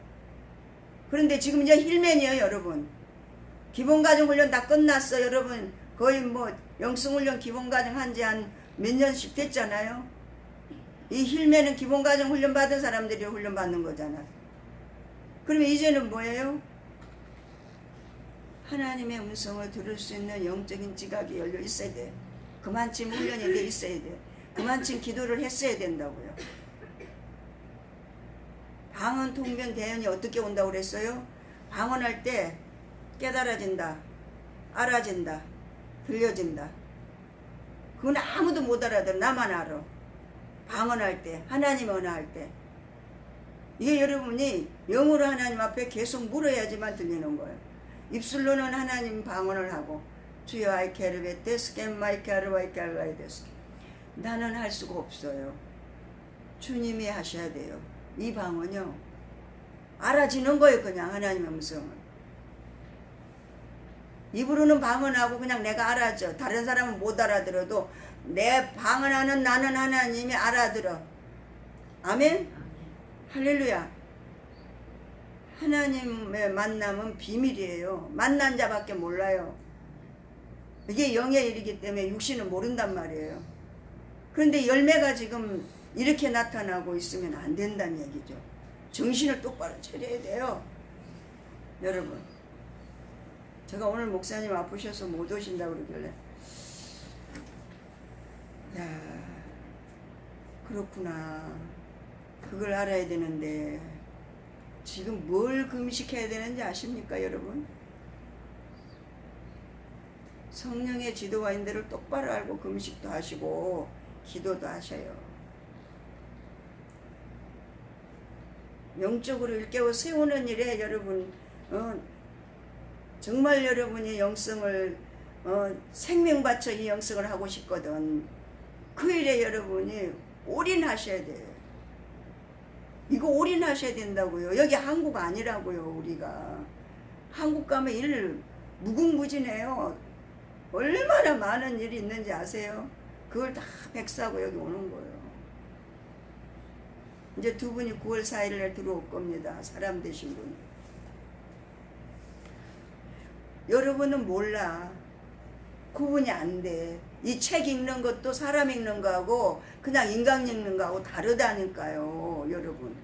그런데 지금 이제 힐맨이에요 여러분. 기본가정 훈련 다 끝났어 여러분. 거의 뭐 영성훈련 기본가정 한지 한 몇 년씩 됐잖아요. 이 힐맨은 기본가정 훈련 받은 사람들이 훈련 받는 거잖아. 그러면 이제는 뭐예요? 하나님의 음성을 들을 수 있는 영적인 지각이 열려 있어야 돼. 그만큼 훈련이 돼 있어야 돼. 그만큼 기도를 했어야 된다고요. 방언, 통변, 대언이 어떻게 온다고 그랬어요? 방언할 때 깨달아진다, 알아진다, 들려진다. 그건 아무도 못 알아들어. 나만 알아. 방언할 때, 하나님 언어할 때. 이게 여러분이 영어로 하나님 앞에 계속 물어야지만 들리는 거예요. 입술로는 하나님 방언을 하고 주여 아이 캐르베테스 겜마이 캐르바이 캐르바이데스. 나는 할 수가 없어요. 주님이 하셔야 돼요. 이 방언요 알아지는 거예요. 그냥 하나님의 음성은. 입으로는 방언하고 그냥 내가 알아져. 다른 사람은 못 알아들어도 내 방언하는 나는 하나님이 알아들어. 아멘? 할렐루야. 하나님의 만남은 비밀이에요. 만난 자밖에 몰라요. 이게 영의 일이기 때문에 육신은 모른단 말이에요. 그런데 열매가 지금 이렇게 나타나고 있으면 안 된다는 얘기죠. 정신을 똑바로 차려야 돼요. 여러분, 제가 오늘 목사님 아프셔서 못 오신다고 그러길래, 야, 그렇구나. 그걸 알아야 되는데 지금 뭘 금식해야 되는지 아십니까 여러분? 성령의 지도와 인도를 똑바로 알고 금식도 하시고 기도도 하셔요. 영적으로 일깨워 세우는 일에 여러분 정말 여러분이 영성을 생명 바쳐 이 영성을 하고 싶거든. 그 일에 여러분이 올인하셔야 돼요. 이거 올인하셔야 된다고요. 여기 한국 아니라고요. 우리가 한국 가면 일 무궁무진해요. 얼마나 많은 일이 있는지 아세요? 그걸 다 백사하고 여기 오는 거예요. 이제 두 분이 9월 4일에 들어올 겁니다. 사람 되신 분이. 여러분은 몰라. 구분이 안 돼. 이 책 읽는 것도 사람 읽는 거하고 그냥 인간 읽는 거하고 다르다니까요. 여러분.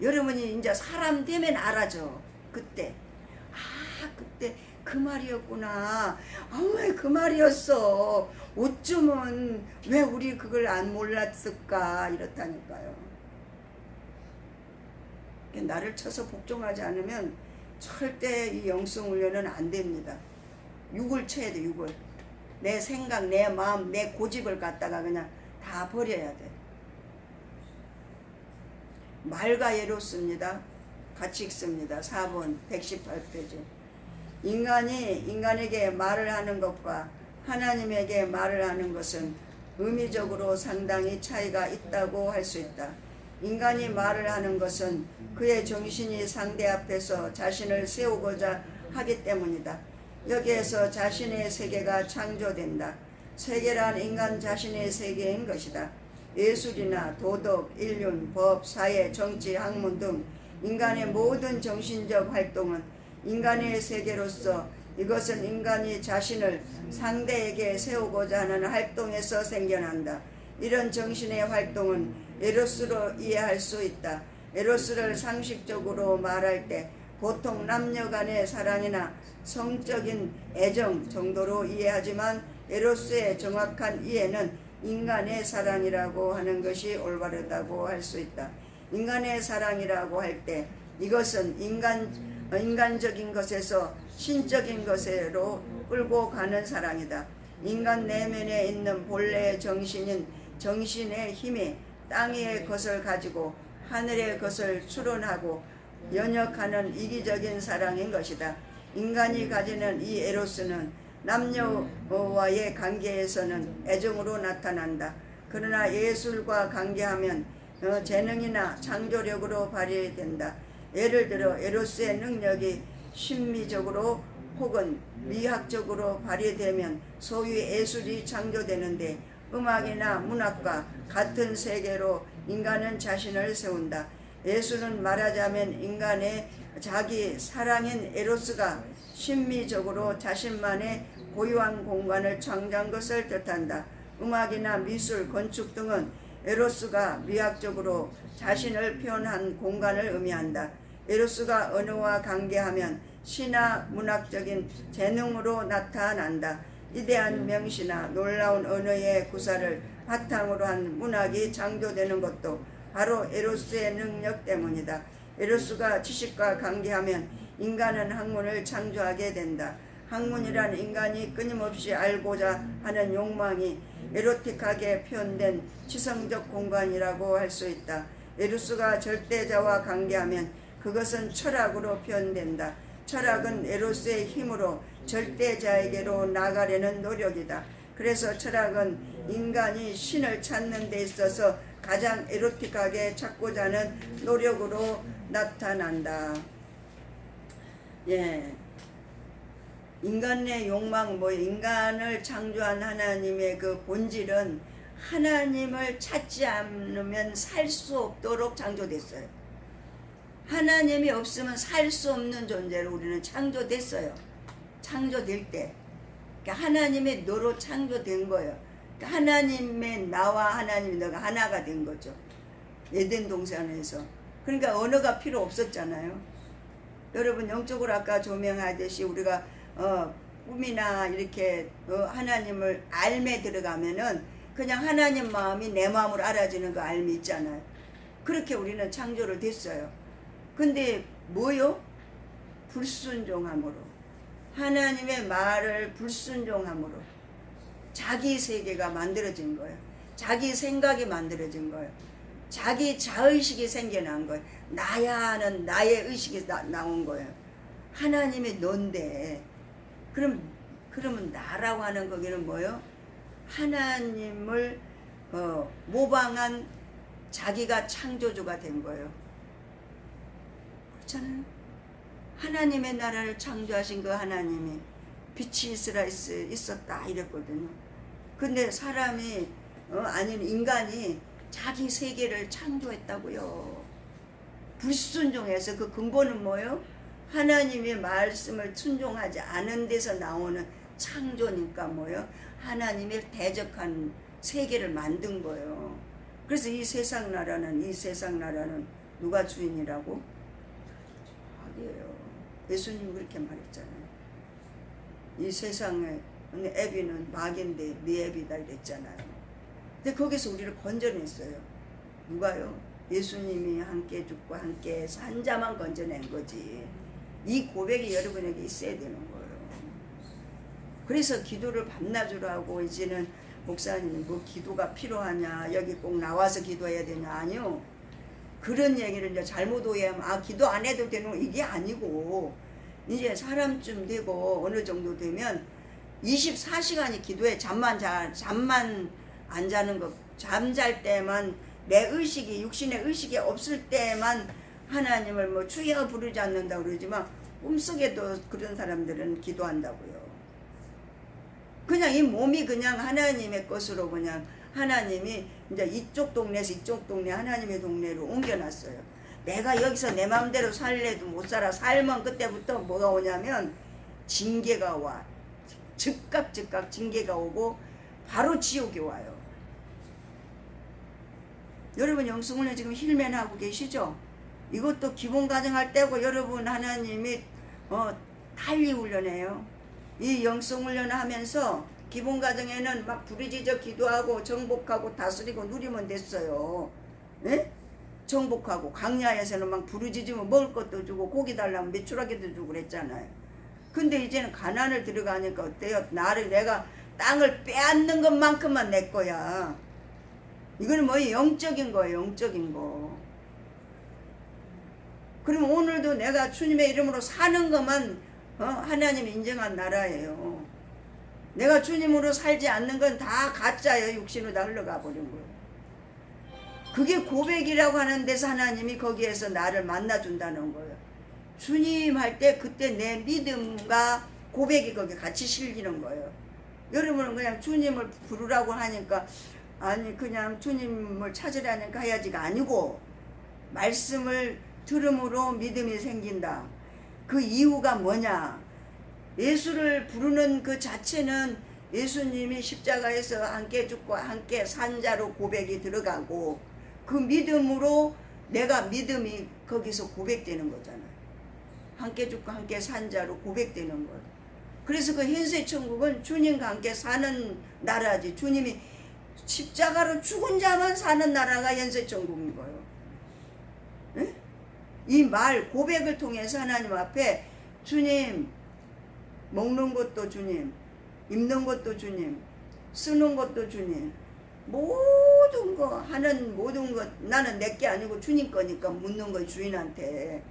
여러분이 이제 사람 되면 알아져. 그때. 아, 그때 그 말이었구나. 아, 왜 그 말이었어. 어쩌면 왜 우리 그걸 안 몰랐을까. 이렇다니까요. 나를 쳐서 복종하지 않으면 절대 이 영성훈련은 안 됩니다. 육을 쳐야 돼. 육을. 내 생각, 내 마음, 내 고집을 갖다가 그냥 다 버려야 돼. 말과 예로씁니다. 같이 읽습니다. 4번 118페이지. 인간이 인간에게 말을 하는 것과 하나님에게 말을 하는 것은 의미적으로 상당히 차이가 있다고 할 수 있다. 인간이 말을 하는 것은 그의 정신이 상대 앞에서 자신을 세우고자 하기 때문이다. 여기에서 자신의 세계가 창조된다. 세계란 인간 자신의 세계인 것이다. 예술이나 도덕, 인륜, 법, 사회, 정치, 학문 등 인간의 모든 정신적 활동은 인간의 세계로서 이것은 인간이 자신을 상대에게 세우고자 하는 활동에서 생겨난다. 이런 정신의 활동은 에로스로 이해할 수 있다. 에로스를 상식적으로 말할 때 보통 남녀 간의 사랑이나 성적인 애정 정도로 이해하지만 에로스의 정확한 이해는 인간의 사랑이라고 하는 것이 올바르다고 할 수 있다. 인간의 사랑이라고 할 때 이것은 인간적인 것에서 신적인 것으로 끌고 가는 사랑이다. 인간 내면에 있는 본래의 정신인 정신의 힘이 땅 위의 것을 가지고 하늘의 것을 추론하고 연역하는 이기적인 사랑인 것이다. 인간이 가지는 이 에로스는 남녀와의 관계에서는 애정으로 나타난다. 그러나 예술과 관계하면 재능이나 창조력으로 발휘된다. 예를 들어 에로스의 능력이 심미적으로 혹은 미학적으로 발휘되면 소위 예술이 창조되는데, 음악이나 문학과 같은 세계로 인간은 자신을 세운다. 예술은 말하자면 인간의 자기 사랑인 에로스가 심미적으로 자신만의 고유한 공간을 창조한 것을 뜻한다. 음악이나 미술, 건축 등은 에로스가 미학적으로 자신을 표현한 공간을 의미한다. 에로스가 언어와 관계하면 시나 문학적인 재능으로 나타난다. 위대한 명시나 놀라운 언어의 구사를 바탕으로 한 문학이 창조되는 것도 바로 에로스의 능력 때문이다. 에로스가 지식과 관계하면 인간은 학문을 창조하게 된다. 학문이란 인간이 끊임없이 알고자 하는 욕망이 에로틱하게 표현된 지성적 공간이라고 할 수 있다. 에로스가 절대자와 관계하면 그것은 철학으로 표현된다. 철학은 에로스의 힘으로 절대자에게로 나가려는 노력이다. 그래서 철학은 인간이 신을 찾는 데 있어서 가장 에로틱하게 찾고자 하는 노력으로 나타난다. 예. 인간의 욕망, 인간을 창조한 하나님의 그 본질은 하나님을 찾지 않으면 살 수 없도록 창조됐어요. 하나님이 없으면 살 수 없는 존재로 우리는 창조됐어요. 창조될 때. 그러니까 하나님의 너로 창조된 거예요. 그러니까 하나님의 나와 하나님의 너가 하나가 된 거죠. 에덴 동산에서. 그러니까 언어가 필요 없었잖아요. 여러분 영적으로 아까 조명하듯이 우리가 꿈이나 이렇게 하나님을 알매 들어가면은 그냥 하나님 마음이 내 마음으로 알아지는 그 알미 있잖아요. 그렇게 우리는 창조를 됐어요. 근데 뭐요? 불순종함으로, 하나님의 말을 불순종함으로 자기 세계가 만들어진 거예요. 자기 생각이 만들어진 거예요. 자기 자의식이 생겨난 거예요. 나야 하는 나의 의식이 나온 거예요. 하나님이 넌데 그러면 나라고 하는 거기는 뭐예요? 하나님을 모방한 자기가 창조주가 된 거예요. 그렇잖아요. 하나님의 나라를 창조하신 그 하나님이 빛이 있었다 이랬거든요. 근데 사람이 아닌 인간이 자기 세계를 창조했다고요. 불순종해서 그 근본은 뭐예요? 하나님의 말씀을 순종하지 않은 데서 나오는 창조니까 뭐예요? 하나님의 대적한 세계를 만든 거예요. 그래서 이 세상 나라는 누가 주인이라고? 자기예요. 예수님 그렇게 말했잖아요. 이 세상에 애비는 마귀인데 네 애비다 이랬잖아요. 근데 거기서 우리를 건져냈어요. 누가요? 예수님이 함께 죽고 함께 산 자만 건져낸 거지. 이 고백이 여러분에게 있어야 되는 거예요. 그래서 기도를 밤낮으로 하고, 이제는 목사님 뭐 기도가 필요하냐, 여기 꼭 나와서 기도해야 되냐, 아니요. 그런 얘기를 이제 잘못 오해하면 기도 안 해도 되는 거, 이게 아니고, 이제 사람쯤 되고 어느 정도 되면 24시간이 기도해. 잠만 안 자는 거, 잠잘 때만 내 의식이, 육신의 의식이 없을 때만 하나님을 뭐 주여 부르지 않는다고 그러지만 꿈속에도 그런 사람들은 기도한다고요. 그냥 이 몸이 그냥 하나님의 것으로 그냥 하나님이 이제 이쪽 동네에서 이쪽 동네 하나님의 동네로 옮겨놨어요. 내가 여기서 내 마음대로 살래도 못 살아. 살면 그때부터 뭐가 오냐면 징계가 와. 즉각 징계가 오고 바로 지옥이 와요. 여러분 영성훈련 지금 힐맨하고 계시죠? 이것도 기본 가정할 때고 여러분 하나님이 달리 훈련해요. 이 영성훈련을 하면서 기본 가정에는 막 부르짖어 기도하고 정복하고 다스리고 누리면 됐어요. 예? 정복하고 광야에서는 막 부르짖으면 먹을 것도 주고 고기 달라면 메추라기도 주고 그랬잖아요. 근데 이제는 가난을 들어가니까 어때요? 내가 땅을 빼앗는 것만큼만 내 거야. 이거는 뭐 영적인 거예요. 영적인 거. 그럼 오늘도 내가 주님의 이름으로 사는 것만 하나님이 인정한 나라예요. 내가 주님으로 살지 않는 건 다 가짜예요. 육신으로 다 흘러가 버린 거예요. 그게 고백이라고 하는 데서 하나님이 거기에서 나를 만나준다는 거예요. 주님 할 때 그때 내 믿음과 고백이 거기 같이 실리는 거예요. 여러분은 그냥 주님을 부르라고 하니까 아니 그냥 주님을 찾으라니까 해야지가 아니고 말씀을 들음으로 믿음이 생긴다. 그 이유가 뭐냐? 예수를 부르는 그 자체는 예수님이 십자가에서 함께 죽고 함께 산 자로 고백이 들어가고 그 믿음으로 내가 믿음이 거기서 고백되는 거잖아요. 함께 죽고 함께 산 자로 고백되는 거예요. 그래서 그 현세 천국은 주님과 함께 사는 나라지. 주님이 십자가로 죽은 자만 사는 나라가 현세 천국인 거예요. 이 말 고백을 통해서 하나님 앞에 주님 먹는 것도 주님, 입는 것도 주님, 쓰는 것도 주님, 모든 거 하는 모든 것 나는 내게 아니고 주님 거니까 묻는 거 주인한테.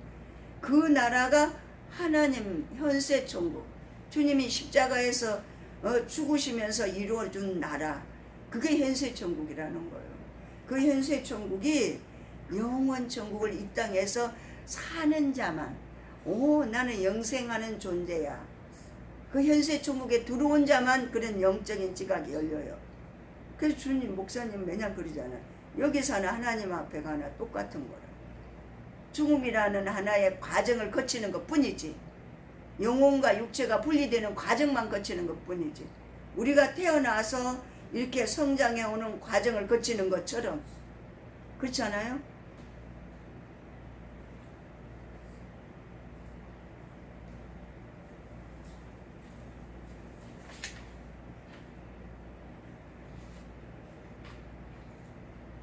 그 나라가 하나님 현세 천국, 주님이 십자가에서 죽으시면서 이루어준 나라, 그게 현세 천국이라는 거예요. 그 현세 천국이 영원 천국을 이 땅에서 사는 자만, 나는 영생하는 존재야. 그 현세 천국에 들어온 자만 그런 영적인 지각이 열려요. 그래서 주님, 목사님 매년 그러잖아요. 여기 사는 하나님 앞에 가나 똑같은 거라. 죽음이라는 하나의 과정을 거치는 것 뿐이지. 영혼과 육체가 분리되는 과정만 거치는 것 뿐이지. 우리가 태어나서 이렇게 성장해 오는 과정을 거치는 것처럼. 그렇지 않아요?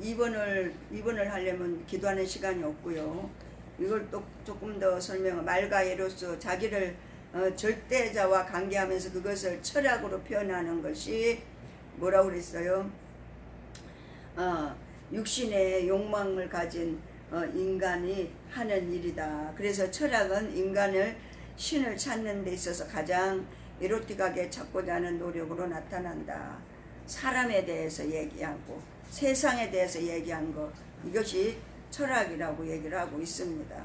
입원을 하려면 기도하는 시간이 없고요. 이걸 또 조금 더 말과 예로서 자기를 절대자와 관계하면서 그것을 철학으로 표현하는 것이 뭐라고 그랬어요? 육신의 욕망을 가진 인간이 하는 일이다. 그래서 철학은 인간을 신을 찾는 데 있어서 가장 에로틱하게 찾고자 하는 노력으로 나타난다. 사람에 대해서 얘기하고 세상에 대해서 얘기한 것, 이것이 철학이라고 얘기를 하고 있습니다.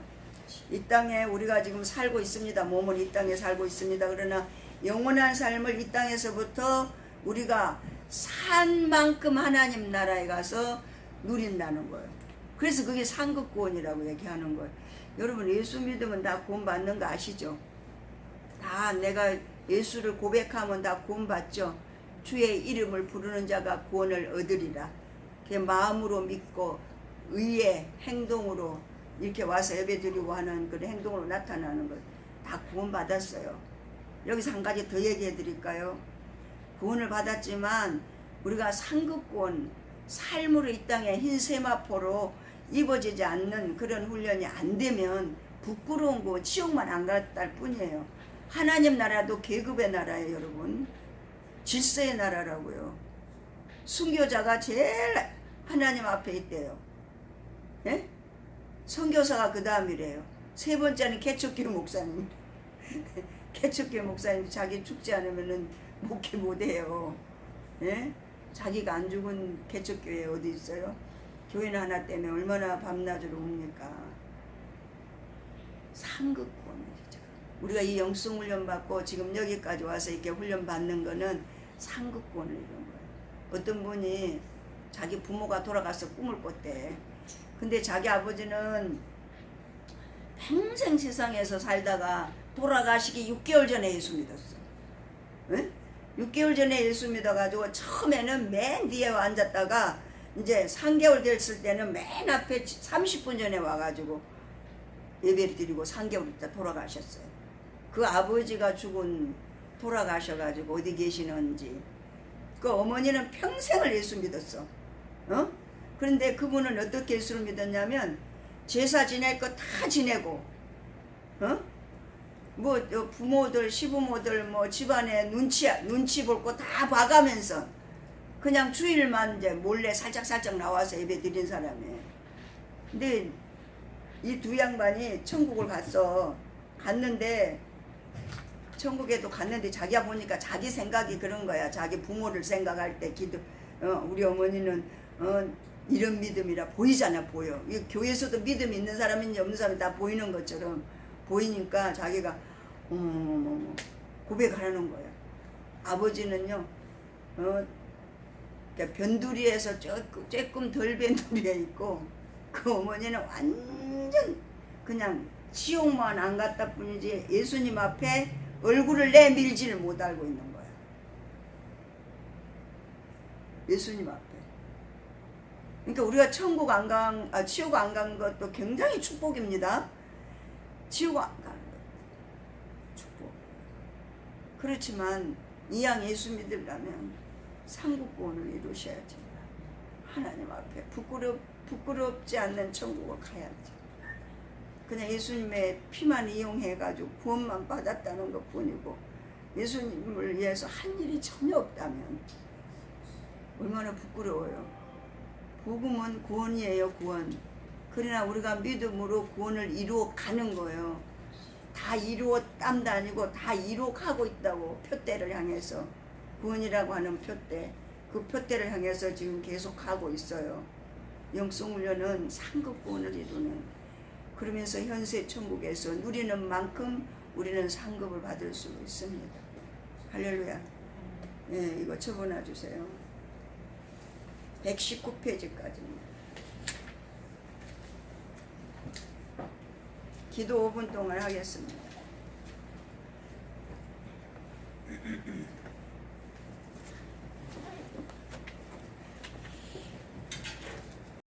이 땅에 우리가 지금 살고 있습니다. 몸은 이 땅에 살고 있습니다. 그러나 영원한 삶을 이 땅에서부터 우리가 산 만큼 하나님 나라에 가서 누린다는 거예요. 그래서 그게 상급구원이라고 얘기하는 거예요. 여러분, 예수 믿으면 다 구원 받는 거 아시죠? 다 내가 예수를 고백하면 다 구원 받죠. 주의 이름을 부르는 자가 구원을 얻으리라. 마음으로 믿고 의의 행동으로 이렇게 와서 예배드리고 하는 그런 행동으로 나타나는 것 다 구원 받았어요. 여기서 한 가지 더 얘기해 드릴까요? 구원을 받았지만 우리가 상급구원, 삶으로 이 땅에 흰 세마포로 입어지지 않는 그런 훈련이 안 되면 부끄러운 거 지옥만 안 갔다 뿐이에요. 하나님 나라도 계급의 나라예요, 여러분. 질서의 나라라고요. 순교자가 제일 하나님 앞에 있대요. 예? 선교사가 그 다음이래요. 세 번째는 개척교회 목사님. 개척교회 목사님 자기 죽지 않으면은 목회 못해요. 예? 자기가 안 죽은 개척교회 어디 있어요? 교회는 하나 때문에 얼마나 밤낮으로 옵니까? 상급권이죠. 우리가 이 영성 훈련 받고 지금 여기까지 와서 이렇게 훈련 받는 거는 상급권을 이런 거예요. 어떤 분이 자기 부모가 돌아가서 꿈을 꿨대. 근데 자기 아버지는 평생 세상에서 살다가 돌아가시기 6개월 전에 예수 믿었어. 응? 6개월 전에 예수 믿어가지고 처음에는 맨 뒤에 앉았다가 이제 3개월 됐을 때는 맨 앞에 30분 전에 와가지고 예배를 드리고 3개월 있다 돌아가셨어요. 그 아버지가 돌아가셔가지고 어디 계시는지. 그 어머니는 평생을 예수 믿었어. 그런데 그분은 어떻게 예수를 믿었냐면 제사 지낼 거 다 지내고, 뭐 부모들, 시부모들, 뭐 집안에 눈치 볼 거 다 봐가면서 그냥 주일만 이제 몰래 살짝 나와서 예배 드린 사람이에요. 근데 이 두 양반이 천국을 갔는데 천국에도 갔는데 자기가 보니까 자기 생각이 그런 거야. 자기 부모를 생각할 때 우리 어머니는 이런 믿음이라 보이잖아. 보여. 이 교회에서도 믿음 있는 사람인지 없는 사람이 다 보이는 것처럼 보이니까 자기가 고백하는 거야. 아버지는요 그러니까 변두리에서 조금 덜 변두리에 있고 그 어머니는 완전 그냥 지옥만 안 갔다 뿐이지 예수님 앞에 얼굴을 내밀지를 못하고 있는 거야. 예수님 앞에. 그러니까 우리가 지옥 안 간 것도 굉장히 축복입니다. 지옥 안 가는 것도 축복. 그렇지만 이왕 예수 믿으려면 상국구원을 이루셔야지. 하나님 앞에 부끄럽지 않는 천국을 가야지. 그냥 예수님의 피만 이용해가지고 구원만 받았다는 것 뿐이고 예수님을 위해서 한 일이 전혀 없다면 얼마나 부끄러워요. 복음은 구원이에요. 구원. 그러나 우리가 믿음으로 구원을 이루어 가는 거예요. 다 이루었담도 아니고 다 이루어가고 있다고. 표대를 향해서 구원이라고 하는 표대, 그 표대를 향해서 지금 계속 가고 있어요. 영성훈련은 상급 구원을 이루는. 그러면서 현세 천국에서 누리는 만큼 우리는 상급을 받을 수 있습니다. 할렐루야. 예, 이거 적어놔 주세요. 119페이지까지입니다. 기도 5분 동안 하겠습니다.